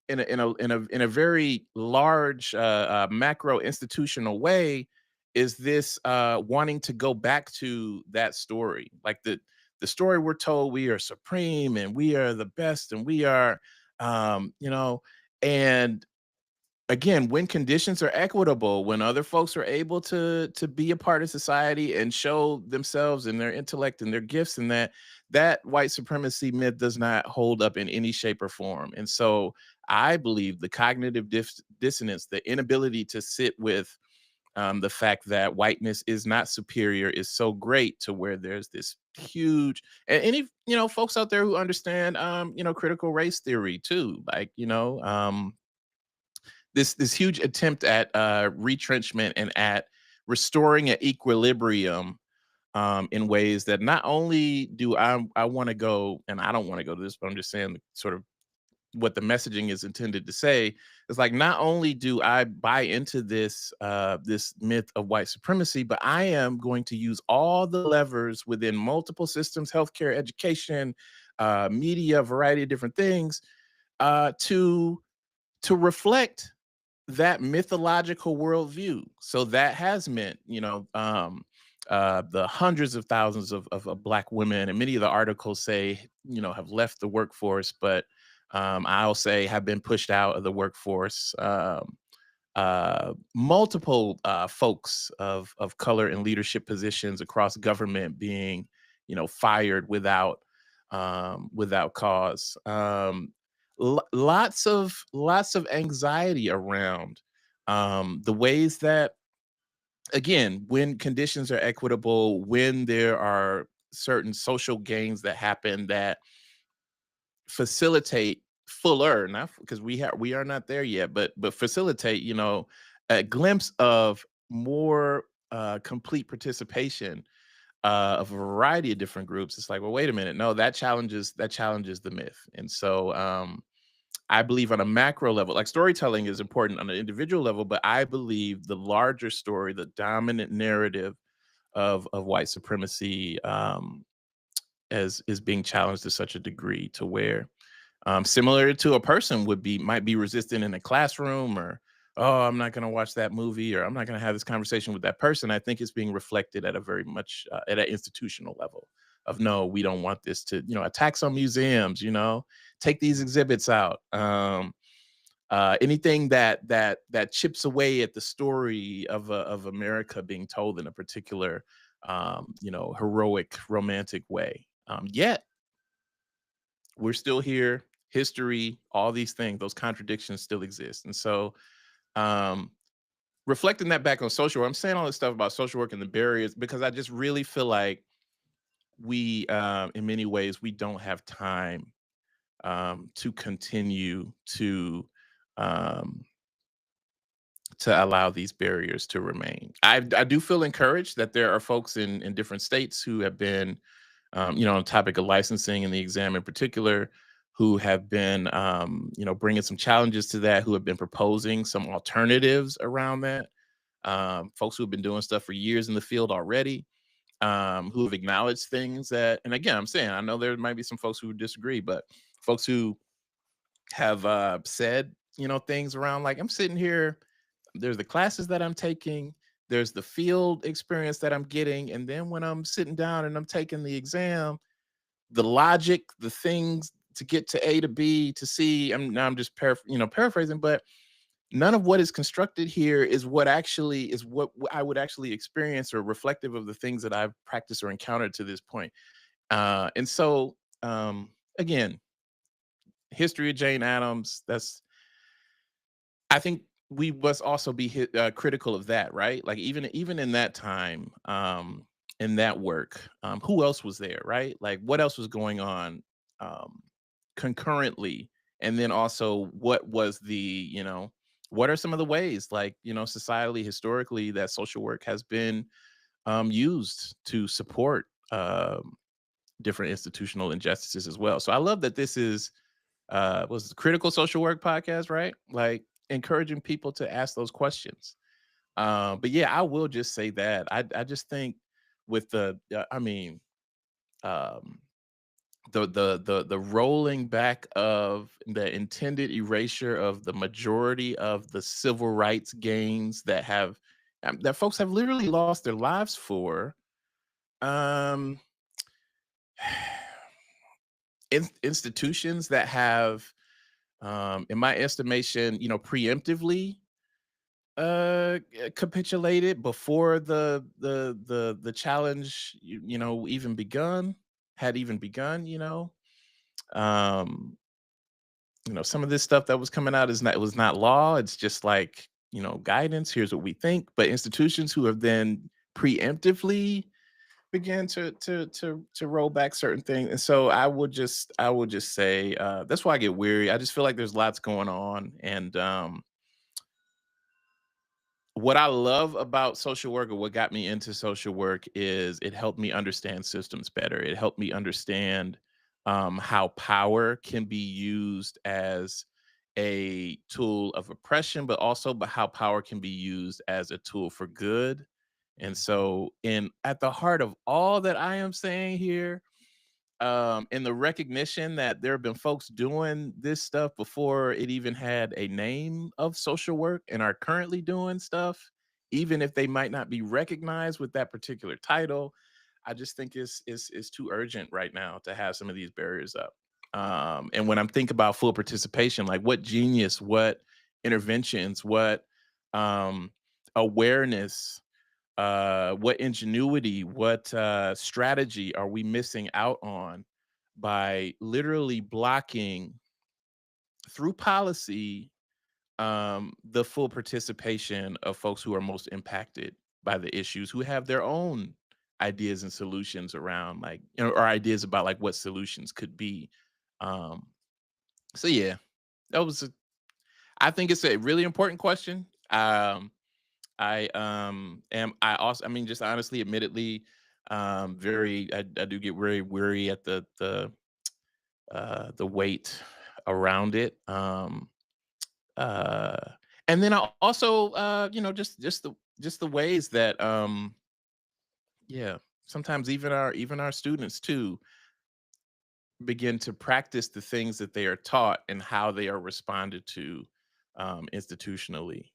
in a very large macro institutional way, is this wanting to go back to that story, like the story we're told we are supreme and we are the best and we are you know and again, when conditions are equitable, when other folks are able to be a part of society and show themselves and their intellect and their gifts, and that white supremacy myth does not hold up in any shape or form. And so I believe the cognitive dissonance, the inability to sit with the fact that whiteness is not superior, is so great, to where there's this huge, and any folks out there who understand critical race theory too, like this huge attempt at retrenchment and at restoring an equilibrium, in ways that not only do I want to go, and I don't want to go to this, but I'm just saying sort of what the messaging is intended to say. Is like, not only do I buy into this myth of white supremacy, but I am going to use all the levers within multiple systems, healthcare, education, media, a variety of different things, to reflect that mythological worldview. So that has meant, the hundreds of thousands of Black women, and many of the articles say, have left the workforce, but I'll say have been pushed out of the workforce. Multiple folks of color in leadership positions across government being, fired without cause. Lots of anxiety around the ways that, again, when conditions are equitable, when there are certain social gains that happen that facilitate fuller, not because we are not there yet, but facilitate, a glimpse of more complete participation of a variety of different groups. It's like, well, wait a minute, no, that challenges the myth. And so I believe on a macro level, like, storytelling is important on an individual level, but I believe the larger story, the dominant narrative of white supremacy, as is being challenged to such a degree, to where, similar to a person might be resistant in a classroom, or, oh, I'm not going to watch that movie, or I'm not going to have this conversation with that person. I think it's being reflected at a very much at an institutional level of, no, we don't want this to, attacks on museums, take these exhibits out. Anything that chips away at the story of America being told in a particular, heroic, romantic way. Yet we're still here. History, all these things, those contradictions still exist. And so, um, reflecting that back on social work, I'm saying all this stuff about social work and the barriers because I just really feel like in many ways, we don't have time to continue um, to allow these barriers to remain. I do feel encouraged that there are folks in different states who have been, on the topic of licensing and the exam in particular, who have been, bringing some challenges to that, who have been proposing some alternatives around that. folks who have been doing stuff for years in the field already, who have acknowledged things that, and again, I'm saying, I know there might be some folks who disagree, but folks who have said, things around like, I'm sitting here, there's the classes that I'm taking, there's the field experience that I'm getting, and then when I'm sitting down and I'm taking the exam, the logic, the things to get to A to B to C. I'm just paraphrasing, but none of what is constructed here is what I would actually experience or reflective of the things that I've practiced or encountered to this point. And so, again, history of Jane Addams. I think we must also be critical of that, right? Like even in that time, in that work, who else was there, right? Like what else was going on um, concurrently, and then also what was what are some of the ways, like societally, historically, that social work has been used to support different institutional injustices as well. So I love that this is was the critical social work podcast, right? Like encouraging people to ask those questions. But yeah, I will just say that I just think with um, the rolling back of the intended erasure of the majority of the civil rights gains that folks have literally lost their lives for. Um, Institutions that have, in my estimation, preemptively capitulated before the challenge even begun had even begun. Um some of this stuff that was coming out is not, it was not law, it's just like guidance, here's what we think, but institutions who have then preemptively began to roll back certain things. And so I would just say that's why I get weary. I just feel like there's lots going on. And what I love about social work, or what got me into social work, is it helped me understand systems better. It helped me understand how power can be used as a tool of oppression, but also but how power can be used as a tool for good. And Mhm. so, in at the heart of all that I am saying here, in the recognition that there have been folks doing this stuff before it even had a name of social work and are currently doing stuff, even if they might not be recognized with that particular title. I just think it's too urgent right now to have some of these barriers up. And when I'm thinking about full participation, like what genius, what interventions, what um, awareness, what ingenuity, what strategy are we missing out on by literally blocking through policy the full participation of folks who are most impacted by the issues, who have their own ideas and solutions around, like, or ideas about like what solutions could be. Um, so yeah, that was I think it's a really important question. I also, I mean, just honestly, admittedly, I do get very weary at the weight around it. Uh and then I also just the ways that yeah, sometimes even our students too begin to practice the things that they are taught and how they are responded to institutionally.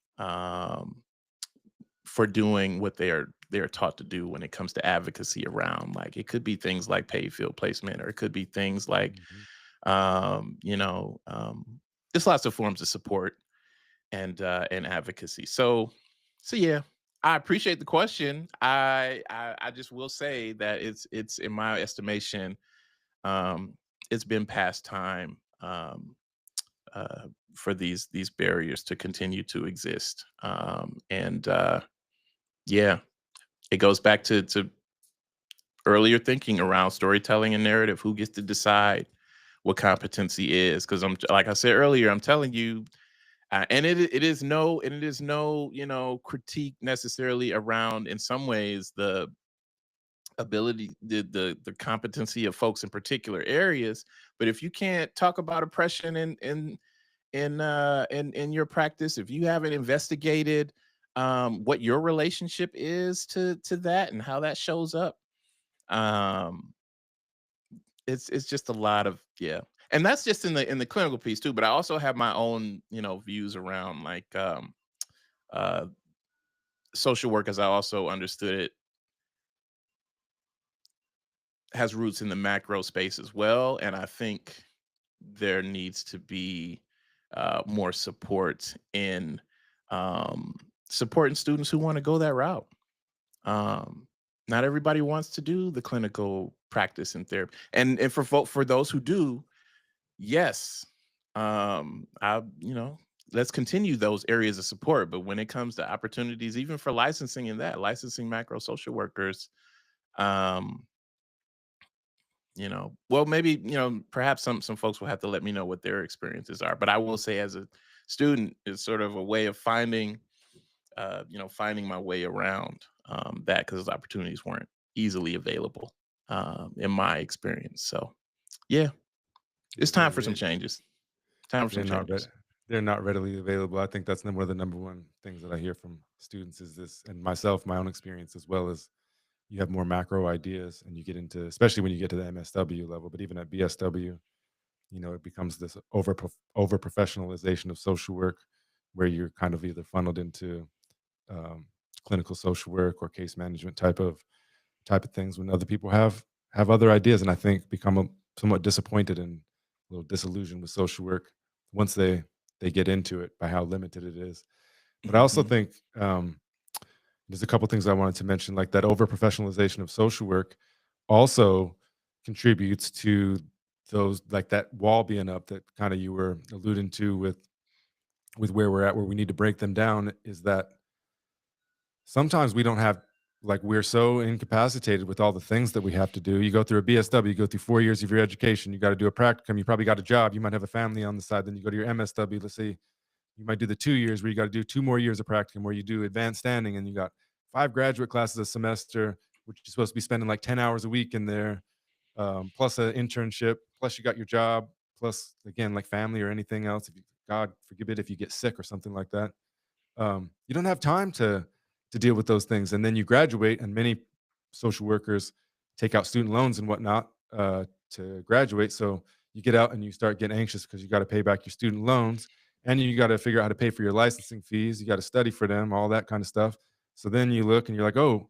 For doing what they're taught to do when it comes to advocacy around, like, it could be things like paid field placement, or it could be things like Mhm. um you know um there's lots of forms of support and advocacy. So yeah, I appreciate the question. I just will say that it's in my estimation, um it's been past time for these barriers to continue to exist. And yeah, it goes back to earlier thinking around storytelling and narrative. Who gets to decide what competency is? Because I'm, like I said earlier, I'm telling you, and it is no critique necessarily around, in some ways, the ability, the competency of folks in particular areas. But if you can't talk about oppression in your practice, if you haven't investigated what your relationship is to that and how that shows up. Um, it's just a lot of, yeah. And that's just in the clinical piece too, but I also have my own, views around like uh social work as I also understood it has roots in the macro space as well. And I think there needs to be more support in um, supporting students who want to go that route. Um, Not everybody wants to do the clinical practice and therapy, and for those who do, yes, I let's continue those areas of support. But when it comes to opportunities, even for licensing and that licensing macro social workers, um, well, maybe, perhaps some folks will have to let me know what their experiences are. But I will say, as a student, it's sort of a way of finding my way around that because those opportunities weren't easily available in my experience. So, yeah, Yeah, it's time for some changes. Time for some they're not changes. read they're not readily available. I think that's one of the number one things that I hear from students is this, and myself, my own experience as well, is you have more macro ideas and you get into, especially when you get to the MSW level, but even at BSW, it becomes this over professionalization of social work where you're kind of either funneled into um, clinical social work or case management type of things when other people have other ideas, and I think become somewhat disappointed and a little disillusioned with social work once they get into it by how limited it is. But I also Hmm. think there's a couple things I wanted to mention, like that over professionalization of social work also contributes to those, like that wall being up that kind of you were alluding to with where we're at, where we need to break them down, is that sometimes we don't have, like, we're so incapacitated with all the things that we have to do. You go through a BSW, you go through 4 years of your education, you gotta do a practicum, you probably got a job, you might have a family on the side, then you go to your MSW, let's say you might do the 2 years where you gotta do 2 more years of practicum, where you do advanced standing, and you got 5 graduate classes a semester, which you're supposed to be spending, like, 10 hours a week in there, plus an internship, plus you got your job, plus, again, like, family or anything else, if you, God forbid, if you get sick or something like that. You don't have time to deal with those things, and then you graduate, and many social workers take out student loans and whatnot to graduate. So you get out and you start getting anxious because you got to pay back your student loans, and you got to figure out how to pay for your licensing fees. You got to study for them, all that kind of stuff. So then you look and you're like, oh,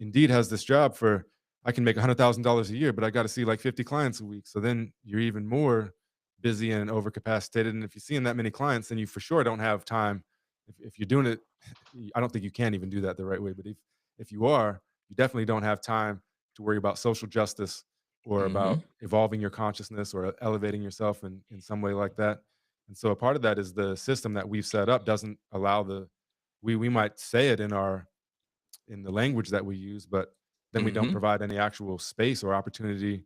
Indeed has this job for, I can make $100,000 a year, but I got to see like 50 clients a week. So then you're even more busy and overcapacitated. And if you're seeing that many clients, then you for sure don't have time. If you're doing it, I don't think you can even do that the right way. But if you are, you definitely don't have time to worry about social justice or about Hmm. evolving your consciousness or elevating yourself in some way like that. And so a part of that is the system that we've set up doesn't allow we might say it in the language that we use, but then we don't Hmm. provide any actual space or opportunity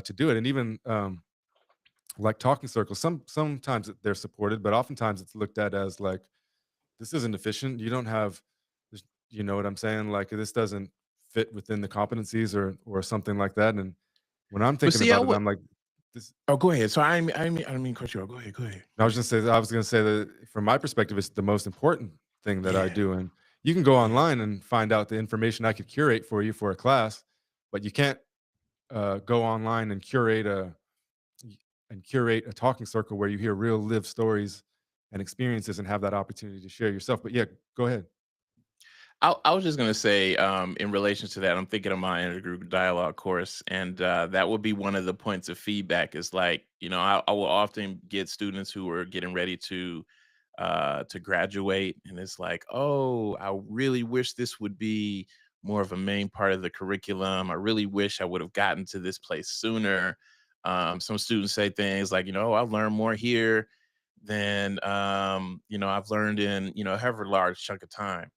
to do it. And even like talking circles, sometimes they're supported, but oftentimes it's looked at as like, this isn't efficient. You don't have, you know what I'm saying? Like, this doesn't fit within the competencies or something like that. And when I'm But thinking see, I about it, would. I'm like, this. Oh, go ahead. So I didn't mean to cut you off. Go ahead. Go ahead. I Go was ahead. just say I was going to say that from my perspective, it's the most important thing that I Yeah. do. And you can go Yeah. online and find out the information I could curate for you for a class, but you can't go online and curate a talking circle where you hear real live stories and experiences and have that opportunity to share yourself. But yeah, go ahead. I was just gonna say, in relation to that, I'm thinking of my intergroup dialogue course, and that would be one of the points of feedback. Is like, I will often get students who are getting ready to graduate, and it's like, oh, I really wish this would be more of a main part of the curriculum. I really wish I would have gotten to this place sooner. Some students say things like, I've learned more here than I've learned in however large chunk of time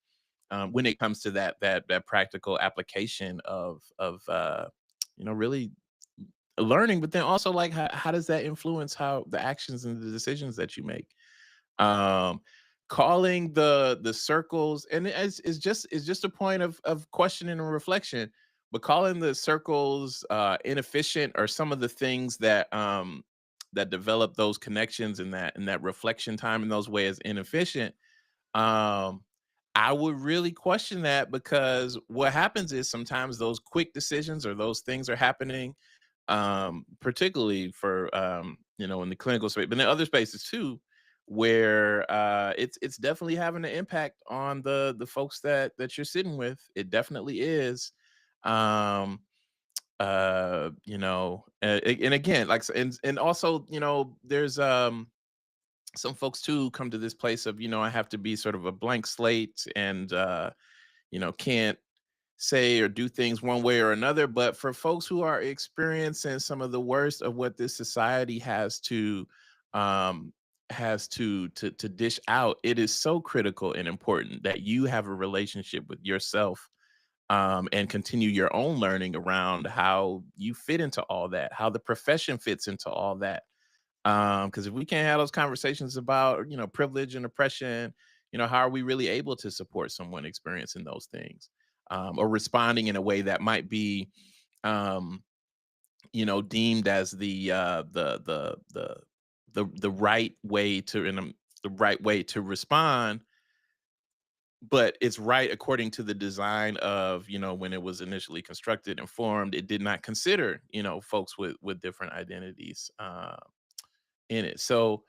when it comes to that practical application of really learning, but then also like how does that influence how the actions and the decisions that you make? um Calling the circles, and it's just a point of questioning and reflection, but calling the circles inefficient, or some of the things that develop those connections and that reflection time in those ways inefficient. um I would really question that, because what happens is sometimes those quick decisions or those things are happening, particularly for in the clinical space, but in other spaces too, where it's definitely having an impact on the folks that you're sitting with. It definitely is. Um, and again, like, and also, there's some folks too come to this place of, I have to be sort of a blank slate, and can't say or do things one way or another. But for folks who are experiencing some of the worst of what this society um has to dish out, it is so critical and important that you have a relationship with yourself, and continue your own learning around how you fit into all that, how the profession fits into all that. Because if we can't have those conversations about, privilege and oppression, how are we really able to support someone experiencing those things, or responding in a way that might be, um, deemed as the right way to, the right way to respond, but it's right according to the design of, when it was initially constructed and formed. It did not consider, folks with different identities in it. So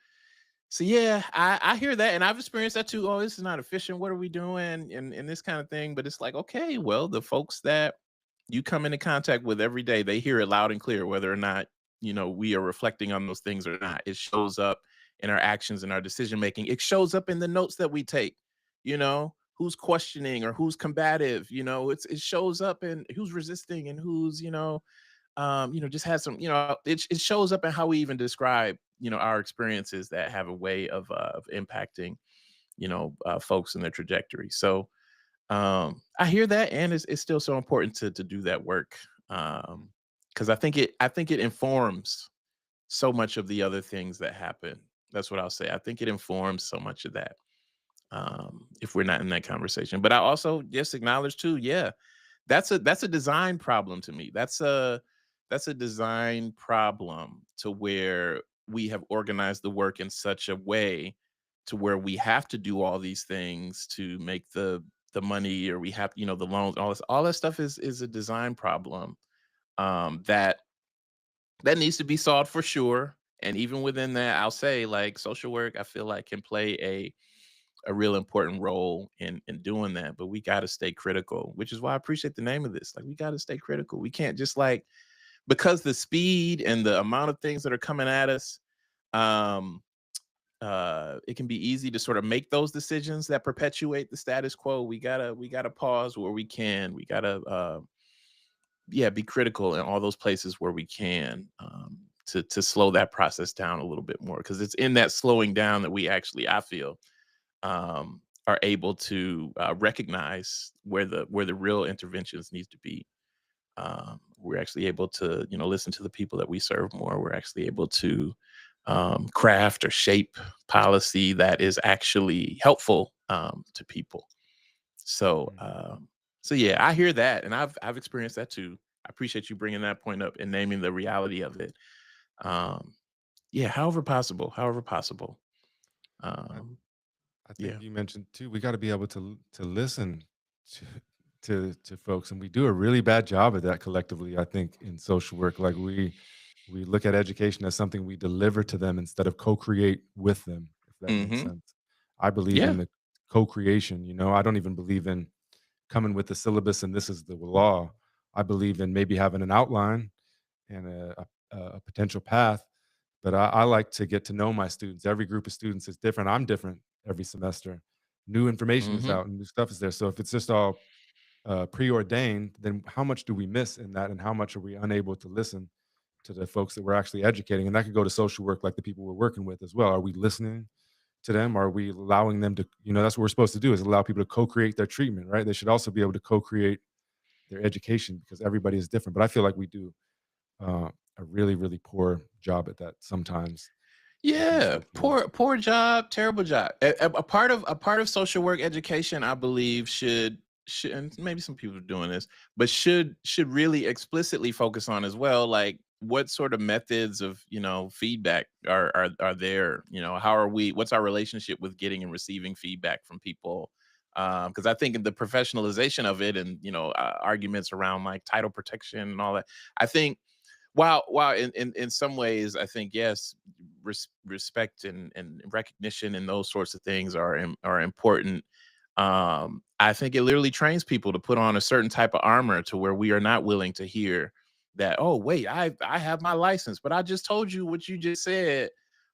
yeah, I hear that, and I've experienced that too. Oh, this is not efficient. What are we doing? And this kind of thing. But it's like, okay, well, the folks that you come into contact with every day, they hear it loud and clear, whether or not, we are reflecting on those things or not. It shows up in our actions and our decision making. It shows up in the notes that we take. Who's questioning or who's combative. It shows up in who's resisting and who's, just has some, it shows up in how we even describe, our experiences that have a way of impacting, folks in their trajectory. So I hear that, and it's still so important to do that work. Mhm. Because I think it informs so much of the other things that happen. That's what I'll say. I think it informs so much of that, if we're not in that conversation. But I also just acknowledge too, yeah, that's a design problem to me. That's a design problem, to where we have organized the work in such a way to where we have to do all these things to make the money, or we have, the loans, all that stuff is a design problem, that needs to be solved for sure. And even within that, I'll say, like, social work, I feel like, can play a real important role in doing that. But we got to stay critical, which is why I appreciate the name of this. Like, we got to stay critical. We can't just, like, because the speed and the amount of things that are coming at us, um it can be easy to sort of make those decisions that perpetuate the status quo. We gotta pause where we can. We gotta yeah, be critical in all those places where we can, to slow that process down a little bit more, because it's in that slowing down that we actually, I feel, are able to recognize where the real interventions need to be. We're actually able to, listen to the people that we serve more. We're actually able to craft or shape policy that is actually helpful, to people. So, Mhm. so yeah, I hear that, and I've experienced that too. I appreciate you bringing that point up and naming the reality of it. Um, yeah, however possible. I Um, I think yeah. you mentioned too, we gotta be able to listen to to folks, and we do a really bad job of that collectively, I think, in social work. Like, we look at education as something we deliver to them instead of co-create with them, if that makes Hmm. sense. I believe in Yeah. the co-creation, I don't even believe in coming with the syllabus and this is the law. I believe in maybe having an outline and a potential path. But I like to get to know my students. Every group of students is different. I'm different every semester. New information is Hmm. out and new stuff is there. So if it's just all preordained, then how much do we miss in that? And how much are we unable to listen to the folks that we're actually educating? And that could go to social work, like the people we're working with as well. Are we listening to them? Are we allowing them to, that's what we're supposed to do, is allow people to co-create their treatment, right? They should also be able to co-create their education because everybody is different. But I feel like we do a really, really poor job at that sometimes in Yeah, social work. poor job, terrible job. A part of social work education, I believe, should, and maybe some people are doing this, but should really explicitly focus on as well, like, what sort of methods of, feedback are there. How are we? What's our relationship with getting and receiving feedback from people, Because I think the professionalization of it, and arguments around like title protection and all that, I think while in some ways I think yes, respect and recognition and those sorts of things are important. I think it literally trains people to put on a certain type of armor to where we are not willing to hear that, oh wait, I have my license, but I just told you what you just said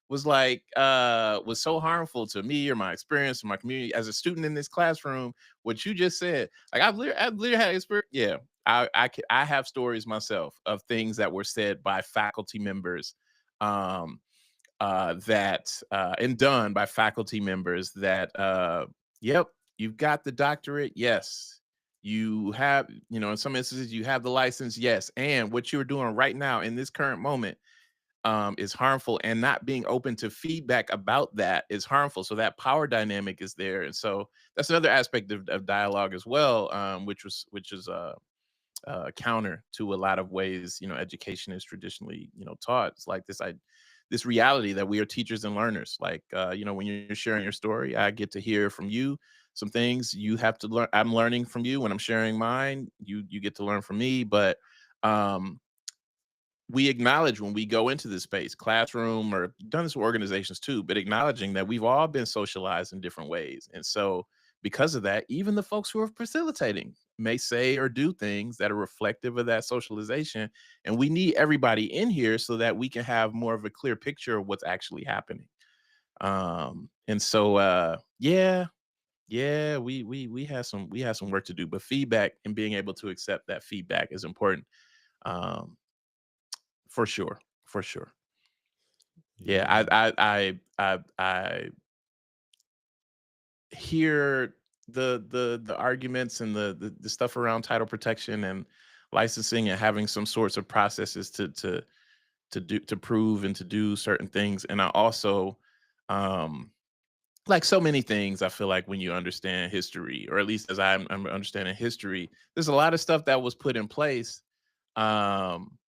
was like was so harmful to me or my experience or my community as a student in this classroom. What you just said, like I've literally had experience. Yeah, I have stories myself of things that were said by faculty members, um, that and done by faculty members that, yep, you've got the doctorate, yes. You have, in some instances, you have the license, yes. And what you're doing right now in this current moment, is harmful, and not being open to feedback about that is harmful. So that power dynamic is there, and so that's another aspect of dialogue as well, which is counter to a lot of ways education is traditionally taught. It's like this reality that we are teachers and learners. Like when you're sharing your story, I get to hear from you some things you have to learn. I'm learning from you when I'm sharing mine. You get to learn from me, but um we acknowledge when we go into this space, classroom, or done this with organizations too, but acknowledging that we've all been socialized in different ways. And so, because of that, even the folks who are facilitating may say or do things that are reflective of that socialization. And we need everybody in here so that we can have more of a clear picture of what's actually happening. And so, yeah, yeah, we have some work to do, but feedback and being able to accept that feedback is important. Um, for sure, for sure. Yeah, Yeah. I hear the arguments and the stuff around title protection and licensing and having some sorts of processes to prove and to do certain things. And I also, um like so many things, I feel like when you understand history, or at least as I'm understanding history, there's a lot of stuff that was put in place, um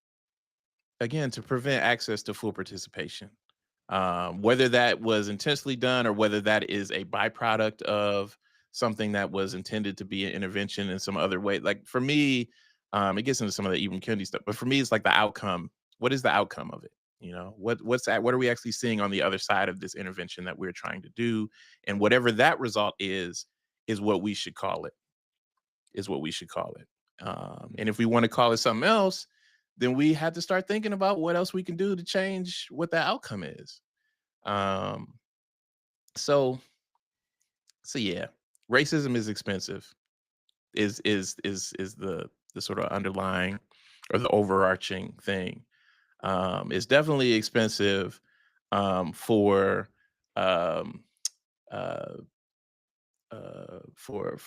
again, to prevent access to full participation. Whether that was intentionally done or whether that is a byproduct of something that was intended to be an intervention in some other way. Like for me, it gets into some of the even Kennedy stuff, but for me, it's like the outcome. What is the outcome of it? What's that? What are we actually seeing on the other side of this intervention that we're trying to do? And whatever that result is what we should call it. Is what we should call it. And if we want to call it something else, then we have to start thinking about what else we can do to change what the outcome is. Um, so so yeah, racism is expensive. Is the sort of underlying or the overarching thing. It's definitely expensive, for um, uh, for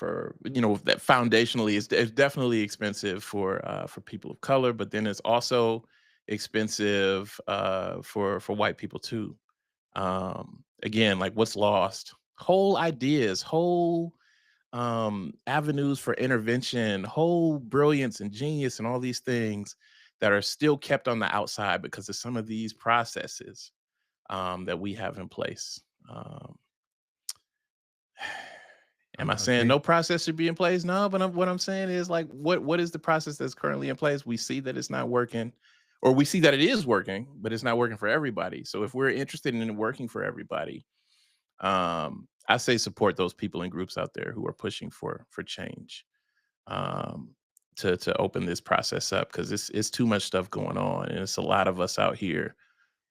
that foundationally it's definitely expensive for people of color, but then it's also expensive for white people too. Again, like what's lost, whole ideas, whole avenues for intervention, whole brilliance and genius and all these things that are still kept on the outside because of some of these processes that we have in place. Am I I saying think no process should be in place? No, but what I'm saying is like, what is the process that's currently in place? We see that it's not working, or we see that it is working, but it's not working for everybody. So if we're interested in it working for everybody, I say support those people and groups out there who are pushing for change, um, to open this process up, because it's too much stuff going on, and it's a lot of us out here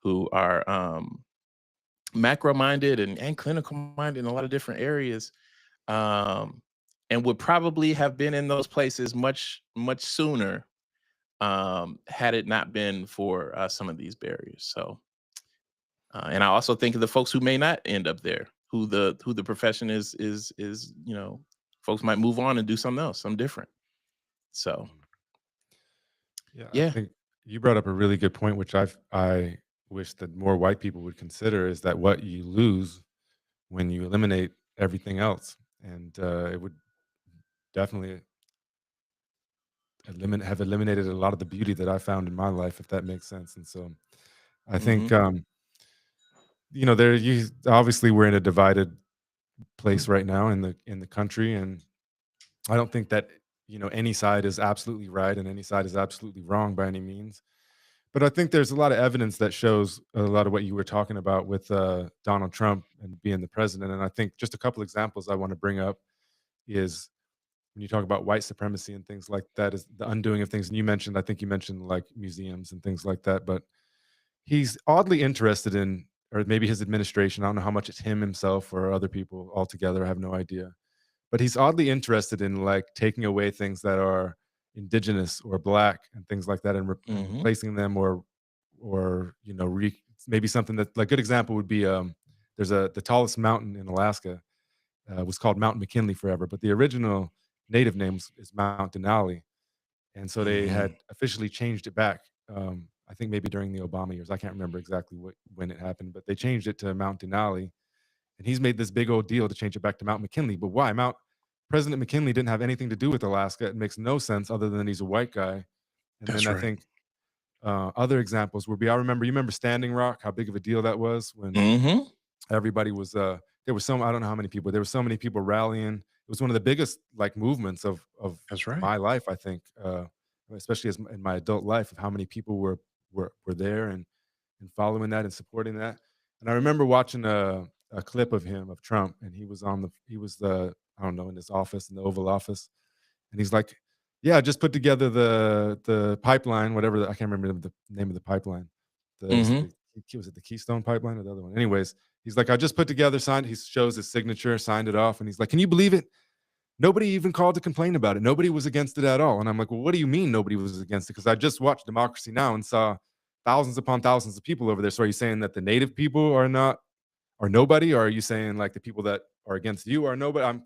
who are macro minded and clinical minded in a lot of different areas, um, and would probably have been in those places much sooner, had it not been for some of these barriers. So, and I also think of the folks who may not end up there, who the profession is folks might move on and do something else, something different. So, yeah, I yeah. think you brought up a really good point, which I wish that more white people would consider is that what you lose when you eliminate everything else, and it would definitely have eliminated a lot of the beauty that I found in my life, if that makes sense. And so I Hmm. think there you obviously we're in a divided place right now in the country, and I don't think that any side is absolutely right and any side is absolutely wrong by any means. But I think there's a lot of evidence that shows a lot of what you were talking about with Donald Trump and being the president. And I think just a couple examples I want to bring up is when you talk about white supremacy and things like that, is the undoing of things. And you mentioned, I think you mentioned like museums and things like that. But he's oddly interested in, or maybe his administration. I don't know how much it's him himself or other people altogether. I have no idea, but he's oddly interested in like taking away things that are indigenous or black and things like that, and and Mhm. replacing them, or maybe something that, like, good example would be there's a the tallest mountain in Alaska was called Mount McKinley forever, but the original native name is Mount Denali, and so they Mhm. had officially changed it back. I think maybe during the Obama years. I can't remember exactly when it happened, but they changed it to Mount Denali, and he's made this big old deal to change it back to Mount McKinley. But why? Mount President McKinley didn't have anything to do with Alaska. It makes no sense other than he's a white guy. And then That's I right. think other examples would be, you remember Standing Rock, how big of a deal that was when Mhm. everybody was there was I don't know how many people. There were so many people rallying. It was one of the biggest like movements of That's right. my life, I think, especially in my adult life, of how many people were there and following that and supporting that. And I remember watching a clip of him, of Trump, and he was the, I don't know, in his office, in the Oval Office, and he's like, "Yeah, I just put together the pipeline, whatever I can't remember the name of the pipeline. Mhm. Was it the Keystone Pipeline or the other one? Anyways, he's like, I just put together, signed. He shows his signature, signed it off, and he's like, "Can you believe it? Nobody even called to complain about it. Nobody was against it at all." And I'm like, "Well, what do you mean nobody was against it? Because I just watched Democracy Now and saw thousands upon thousands of people over there. So are you saying that the native people are nobody, or are you saying like the people that are against you are nobody?"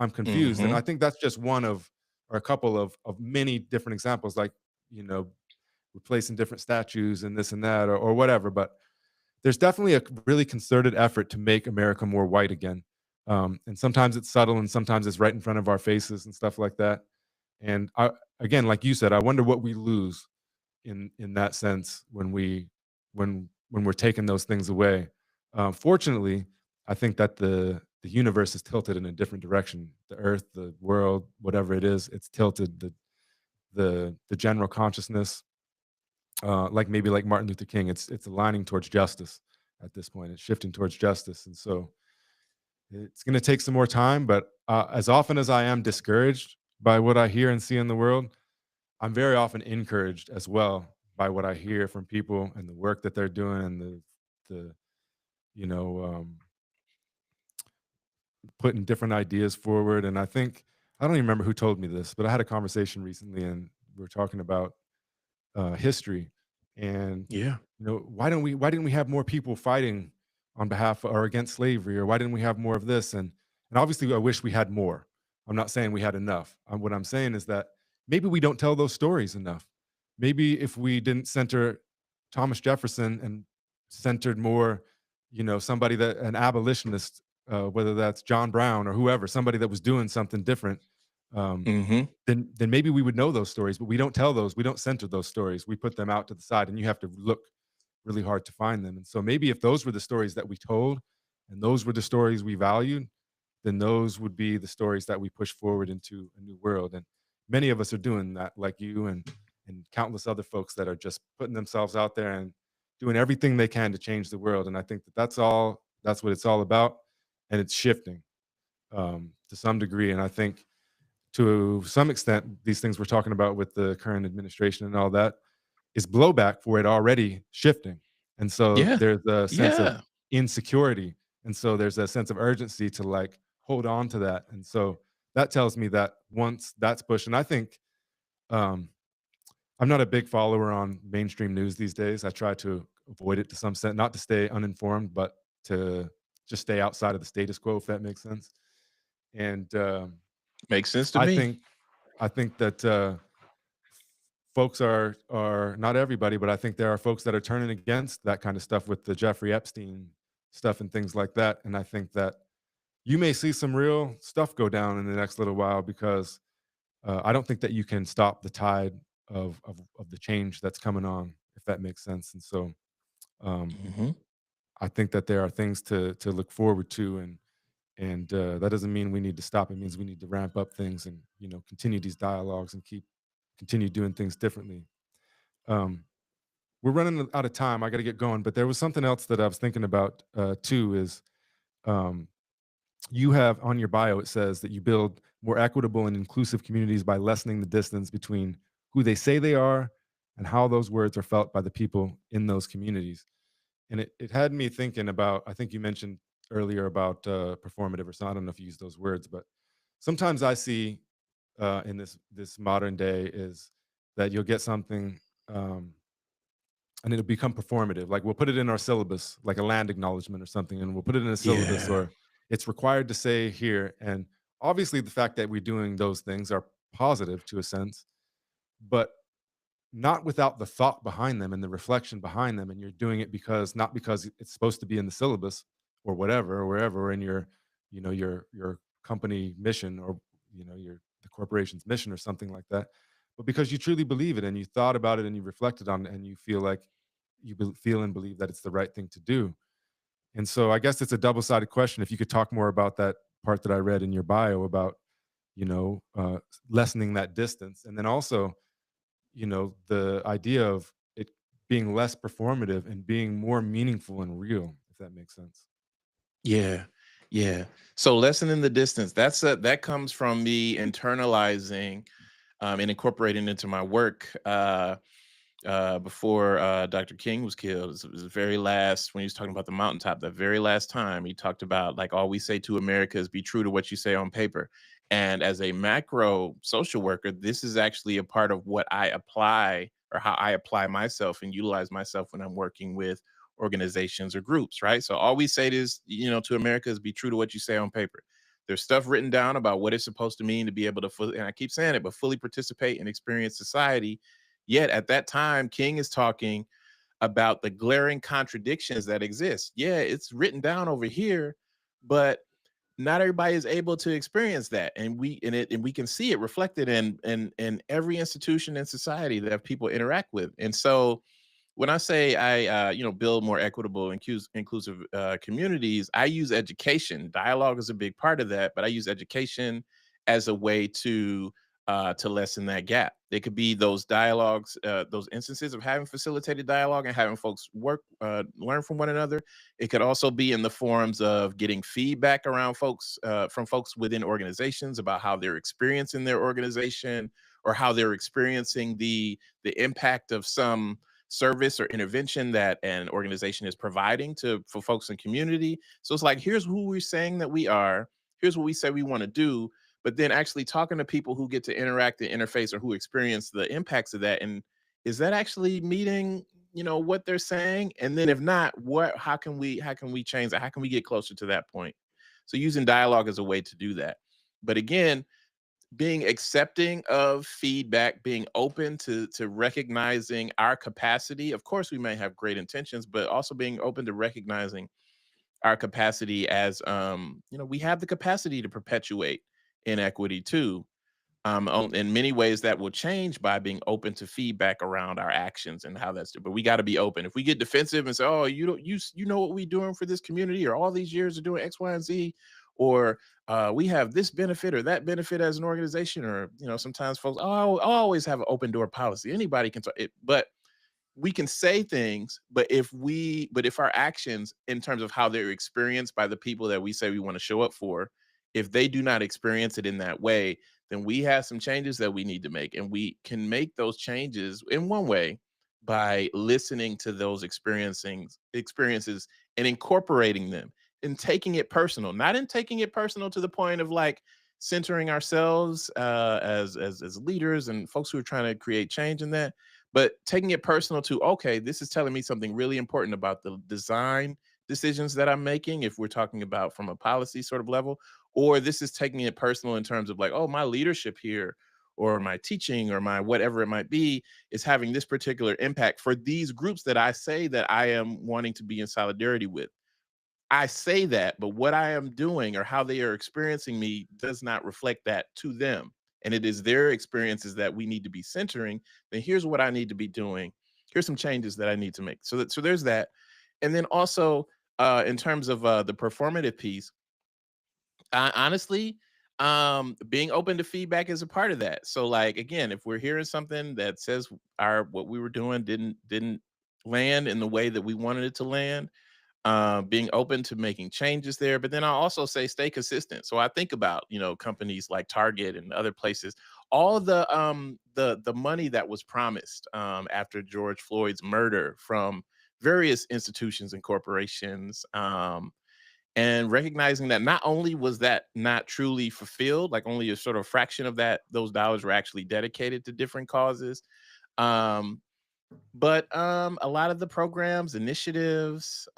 I'm confused, and I Mhm. think that's just one of, or a couple of many different examples, like, you know, replacing different statues and this and that, or whatever. But there's definitely a really concerted effort to make America more white again. And sometimes it's subtle, and sometimes it's right in front of our faces and stuff like that. And again, like you said, I wonder what we lose in that sense when when we're taking those things away. Fortunately, I think that the universe is tilted in a different direction. The Earth, the world, whatever it is, it's tilted. The general consciousness, like maybe like Martin Luther King, it's aligning towards justice at this point. It's shifting towards justice, and so it's going to take some more time. But as often as I am discouraged by what I hear and see in the world, I'm very often encouraged as well by what I hear from people and the work that they're doing, and the you know putting different ideas forward. And I think, I don't even remember who told me this, but I had a conversation recently, and we were talking about history, and Yeah. why didn't we have more people fighting on behalf or against slavery, or why didn't we have more of this? And obviously I wish we had more. I'm not saying we had enough. What I'm saying is that maybe we don't tell those stories enough. Maybe if we didn't center Thomas Jefferson and centered more, somebody that an abolitionist, whether that's John Brown or whoever, somebody that was doing something different, um, Mhm. then maybe we would know those stories. But we don't tell those. We don't center those stories. We put them out to the side, and you have to look really hard to find them. And so maybe if those were the stories that we told, and those were the stories we valued, then those would be the stories that we push forward into a new world. And many of us are doing that, like you and countless other folks that are just putting themselves out there and doing everything they can to change the world. And I think that that's what it's all about, and it's shifting to some degree. And I think to some extent, these things we're talking about with the current administration and all that is blowback for it already shifting. And so Yeah. there's a sense of Yeah. insecurity. And so there's a sense of urgency to like hold on to that. And so that tells me that once that's pushed, and I think um, I'm not a big follower on mainstream news these days. I try to avoid it to some extent, not to stay uninformed, but to just stay outside of the status quo, if that makes sense. And Makes sense to I me. think I think that folks are not everybody, but I think there are folks that are turning against that kind of stuff with the Jeffrey Epstein stuff and things like that. And I think that you may see some real stuff go down in the next little while, because I don't think that you can stop the tide of the change that's coming on, if that makes sense. And so um, Mhm. I think that there are things to look forward to, And that doesn't mean we need to stop. It means we need to ramp up things and, continue these dialogues and continue doing things differently. Um, we're running out of time. I got to get going. But there was something else that I was thinking about too. Is um, you have on your bio, it says that you build more equitable and inclusive communities by lessening the distance between who they say they are and how those words are felt by the people in those communities. And it had me thinking about, I think you mentioned earlier about performative or so. I don't know if you use those words, but sometimes I see in this modern day is that you'll get something um, and it'll become performative. Like we'll put it in our syllabus, like a land acknowledgement or something, and we'll put it in a syllabus, Yeah. or it's required to say here. And obviously, the fact that we're doing those things are positive to a sense, but not without the thought behind them and the reflection behind them. And you're doing it because not because it's supposed to be in the syllabus or whatever, or wherever, or in your, your company mission, or your the corporation's mission or something like that, but because you truly believe it and you thought about it and you reflected on it and you feel like feel and believe that it's the right thing to do. And so I guess it's a double-sided question. If you could talk more about that part that I read in your bio about, lessening that distance, and then also the idea of it being less performative and being more meaningful and real, if that makes sense. Yeah. Yeah. So lessening the distance, that comes from me internalizing and incorporating into my work. Before Dr. King was killed. It was the very last, when he was talking about the mountaintop, the very last time he talked about, like, all we say to America is be true to what you say on paper. And as a macro social worker, this is actually a part of what I apply, or how I apply myself and utilize myself when I'm working with organizations or groups, right? So all we say is, to America is be true to what you say on paper. There's stuff written down about what it's supposed to mean to be able to fully, and I keep saying it, but fully participate and experience society. Yet at that time, King is talking about the glaring contradictions that exist. Yeah, it's written down over here, but not everybody is able to experience that, and we can see it reflected in every institution in society that people interact with. And so when I say I, build more equitable and inclusive communities, I use education. Dialogue is a big part of that, but I use education as a way to lessen that gap. It could be those dialogues, those instances of having facilitated dialogue and having folks learn from one another. It could also be in the forms of getting feedback around folks, from folks within organizations about how they're experiencing their organization, or how they're experiencing the impact of some service or intervention that an organization is providing to for folks in community. So it's like, here's who we're saying that we are, here's what we say we want to do, but then actually talking to people who get to interact and interface, or who experience the impacts of that, and is that actually meeting, what they're saying? And then if not, what how can we change that? How can we get closer to that point? So using dialogue as a way to do that. But again, being accepting of feedback, being open to recognizing our capacity. Of course, we may have great intentions, but also being open to recognizing our capacity as, we have the capacity to perpetuate inequity too. In many ways that will change by being open to feedback around our actions and how that's, but we got to be open. If we get defensive and say, oh, you don't, you know what we're doing for this community, or all these years of doing X, Y, and Z, or we have this benefit or that benefit as an organization, or sometimes folks, oh, I always have an open door policy, anybody can talk it. But we can say things, but if our actions, in terms of how they're experienced by the people that we say we want to show up for, if they do not experience it in that way, then we have some changes that we need to make. And we can make those changes in one way by listening to those experiences and incorporating them, and taking it personal, not in taking it personal to the point of like centering ourselves as leaders and folks who are trying to create change in that, but taking it personal to, okay, this is telling me something really important about the design decisions that I'm making, if we're talking about from a policy sort of level, or this is taking it personal in terms of like, oh, my leadership here, or my teaching, or my whatever it might be, is having this particular impact for these groups that I say that I am wanting to be in solidarity with. I say that, but what I am doing or how they are experiencing me does not reflect that to them. And it is their experiences that we need to be centering. Then here's what I need to be doing. Here's some changes that I need to make. So there's that. And then also, in terms of the performative piece, Honestly, being open to feedback is a part of that. So, like, again, if we're hearing something that says our what we were doing didn't land in the way that we wanted it to land, being open to making changes there. But then I also say stay consistent. So I think about, companies like Target and other places, all the money that was promised after George Floyd's murder from various institutions and corporations. And recognizing that not only was that not truly fulfilled, like only a sort of fraction of those dollars were actually dedicated to different causes. Um, but a lot of the programs, initiatives,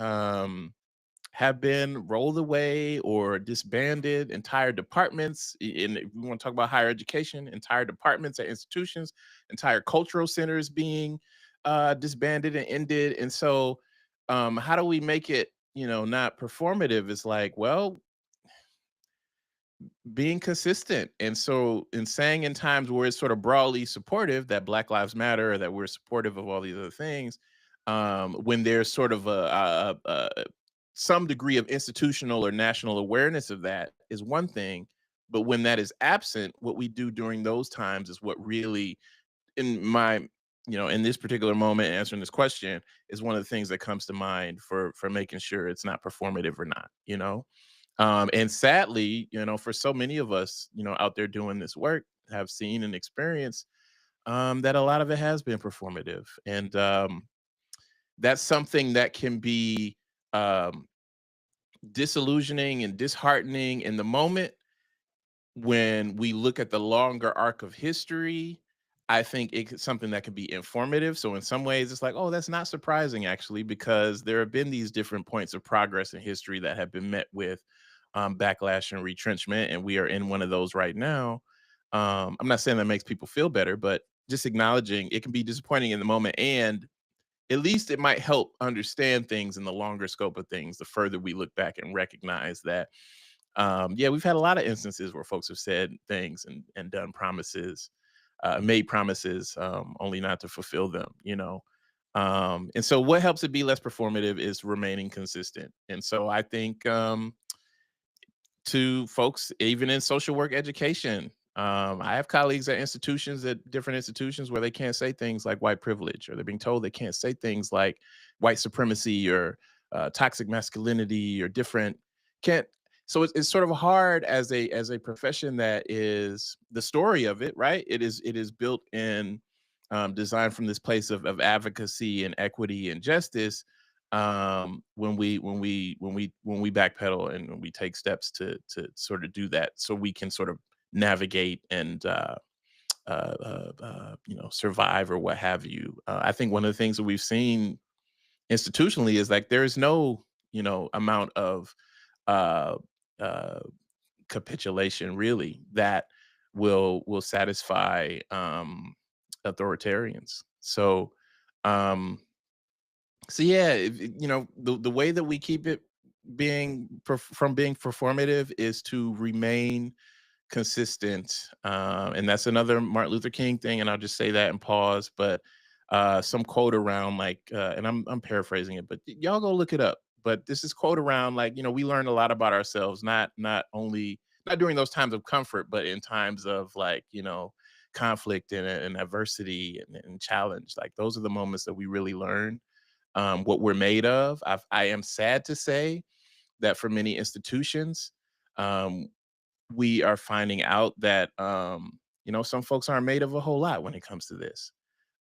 have been rolled away or disbanded. Entire departments, and if we want to talk about higher education, entire departments at institutions, entire cultural centers being disbanded and ended. And so, how do we make it, not performative? It's like, well, being consistent. And so, in saying in times where it's sort of broadly supportive that Black Lives Matter, or that we're supportive of all these other things, when there's sort of some degree of institutional or national awareness of that is one thing. But when that is absent, what we do during those times is what really, in my, in this particular moment, answering this question is one of the things that comes to mind for making sure it's not performative or not. And sadly, for so many of us, out there doing this work, have seen and experienced that a lot of it has been performative. And that's something that can be um, disillusioning and disheartening in the moment. When we look at the longer arc of history, I think it's something that can be informative. So in some ways, it's like, oh, that's not surprising actually, because there have been these different points of progress in history that have been met with backlash and retrenchment, and we are in one of those right now. I'm not saying that makes people feel better, but just acknowledging it can be disappointing in the moment, and at least it might help understand things in the longer scope of things. The further we look back and recognize that yeah, we've had a lot of instances where folks have said things and done promises, made promises, only not to fulfill them. And so what helps it be less performative is remaining consistent. And so I think to folks, even in social work education, I have colleagues at different institutions where they can't say things like white privilege, or they're being told they can't say things like white supremacy, or toxic masculinity, or different can't. So it's sort of hard as a profession that is the story of it, right? It is built in, designed from this place of advocacy and equity and justice. When we backpedal and when we take steps to sort of do that, so we can sort of navigate and survive or what have you. I think one of the things that we've seen institutionally is like there is no amount of uh, uh, capitulation really that will satisfy authoritarians. Um, so yeah, the way that we keep it from being performative is to remain consistent. And that's another Martin Luther King thing. And I'll just say that and pause. But some quote around like, and I'm paraphrasing it, but y'all go look it up. But this is quote around like, we learn a lot about ourselves, not only not during those times of comfort, but in times of like, conflict and adversity and challenge. Like those are the moments that we really learn what we're made of. I am sad to say that for many institutions, um, we are finding out that some folks aren't made of a whole lot when it comes to this.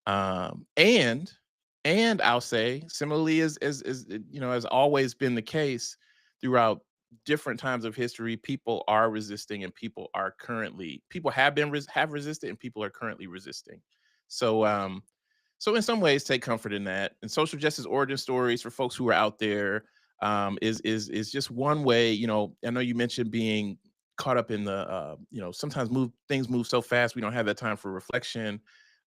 Um, and and I'll say similarly as always been the case throughout different times of history, people are resisting, and people have resisted, and people are currently resisting. So in some ways, take comfort in that. And social justice origin stories for folks who are out there is just one way. I know you mentioned being caught up in the sometimes move things move so fast we don't have that time for reflection.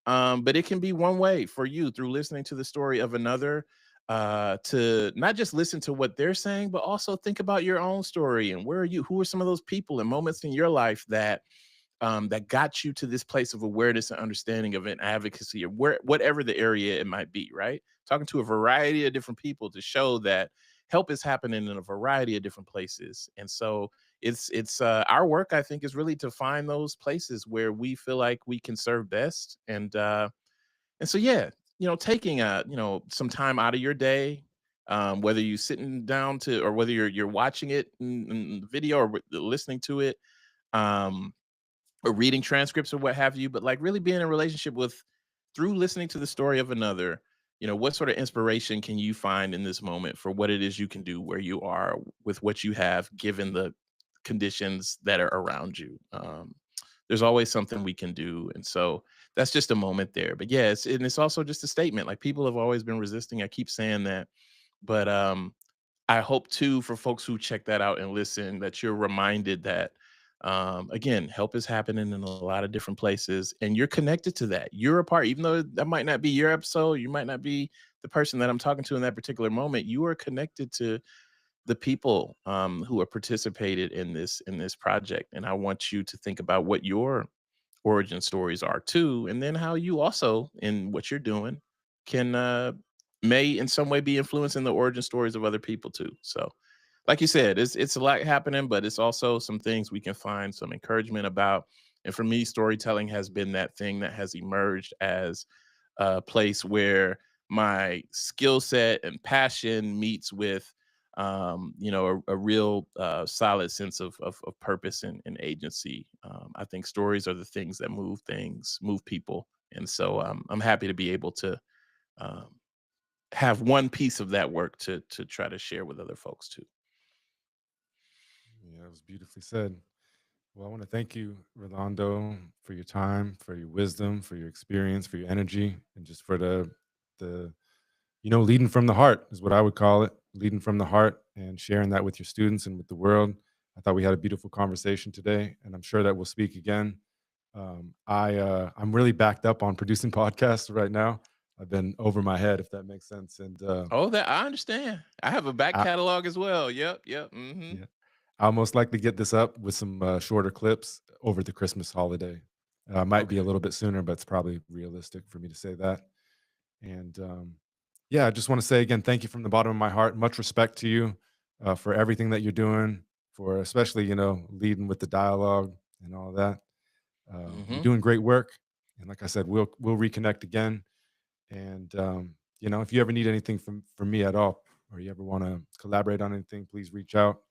But it can be one way for you through listening to the story of another to not just listen to what they're saying, but also think about your own story and who are some of those people and moments in your life that got you to this place of awareness and understanding of an advocacy, or whatever the area it might be, right? Talking to a variety of different people to show that, help is happening in a variety of different places. And so it's our work, I think, is really to find those places where we feel like we can serve best. And so, yeah, taking some time out of your day, whether you sitting down to, or whether you're watching it in video, or listening to it, um, or reading transcripts or what have you, but like really being in a relationship with, through listening to the story of another, what sort of inspiration can you find in this moment for what it is you can do where you are with what you have, given the conditions that are around you. There's always something we can do. And so that's just a moment there. But yes, and it's also just a statement. Like, people have always been resisting. I keep saying that. But I hope too, for folks who check that out and listen, that you're reminded that, again, help is happening in a lot of different places, and you're connected to that. You're a part, even though that might not be your episode, you might not be the person that I'm talking to in that particular moment. You are connected to the people, who are participated in this project, and I want you to think about what your origin stories are too, and then how you also, in what you're doing, can may in some way be influencing the origin stories of other people too. So, like you said, it's a lot happening, but it's also some things we can find some encouragement about. And for me, storytelling has been that thing that has emerged as a place where my skill set and passion meets with, a real solid sense of purpose and agency. I think stories are the things, move people. And so I'm happy to be able to um, have one piece of that work to try to share with other folks too. Yeah, it was beautifully said. Well, I want to thank you, Rolando, for your time, for your wisdom, for your experience, for your energy, and just for the leading from the heart is what I would call it, leading from the heart and sharing that with your students and with the world. I thought we had a beautiful conversation today, and I'm sure that we'll speak again. I'm really backed up on producing podcasts right now. I've been over my head, if that makes sense, and Oh, that I understand. I have a back I, catalog as well. Yep, yep. Hmm. yeah, I'll most likely get this up with some shorter clips over the Christmas holiday. Might be a Okay. little bit sooner, but it's probably realistic for me to say that. And yeah, I just want to say again, thank you from the bottom of my heart. Much respect to you for everything that you're doing, for especially leading with the dialogue and all that. You're Hmm. doing great work, and like I said, we'll reconnect again. And if you ever need anything from me at all, or you ever want to collaborate on anything, please reach out.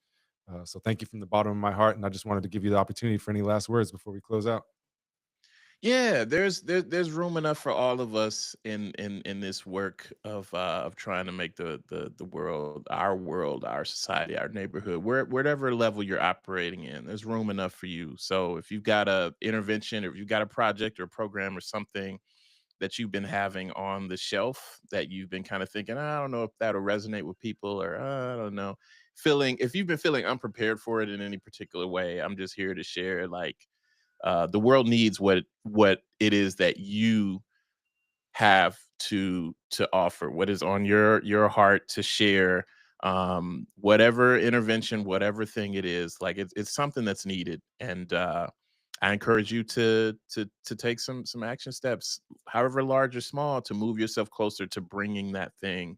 So thank you from the bottom of my heart, and I just wanted to give you the opportunity for any last words before we close out. Yeah, there's room enough for all of us in this work of trying to make the world, our society, our neighborhood, whatever level you're operating in, there's room enough for you. So if you've got a intervention, or if you've got a project or program or something that you've been having on the shelf that you've been kind of thinking, I don't know if that'll resonate with people, or I don't know, feeling, if you've been feeling unprepared for it in any particular way, I'm just here to share, like, the world needs what it is that you have to offer, what is on your heart to share, whatever intervention, whatever thing it is, like, it's something that's needed. And I encourage you to take some action steps, however large or small, to move yourself closer to bringing that thing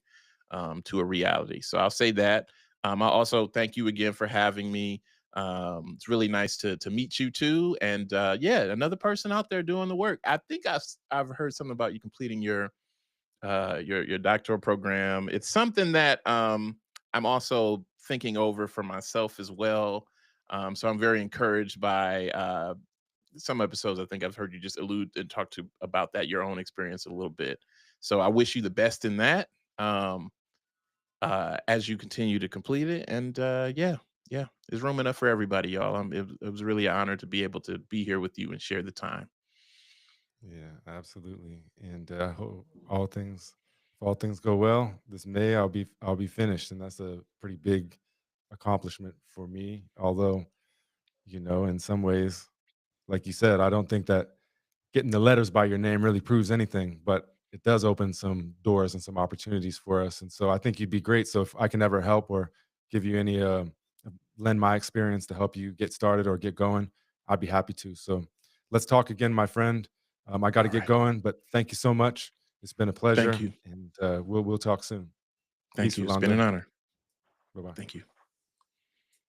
to a reality. So I'll say that. I also thank you again for having me. It's really nice to meet you too. And yeah, another person out there doing the work. I think I've heard something about you completing your doctoral program. It's something that I'm also thinking over for myself as well. So I'm very encouraged by some episodes. I think I've heard you just allude and talk to about that, your own experience a little bit. So I wish you the best in that. Um, as you continue to complete it. And yeah, yeah, there's room enough for everybody, y'all. It was really an honor to be able to be here with you and share the time. Yeah, absolutely. And if all things go well, this May I'll be finished, and that's a pretty big accomplishment for me. Although, in some ways, like you said, I don't think that getting the letters by your name really proves anything, but it does open some doors and some opportunities for us. And so I think you'd be great. So if I can ever help or give you any lend my experience to help you get started or get going, I'd be happy to. So let's talk again, my friend. I got to All get right. going, but thank you so much. It's been a Thank pleasure, you. and we'll talk soon. Thank Peace, you. It's been an Rolando. honor. Bye bye. Thank you.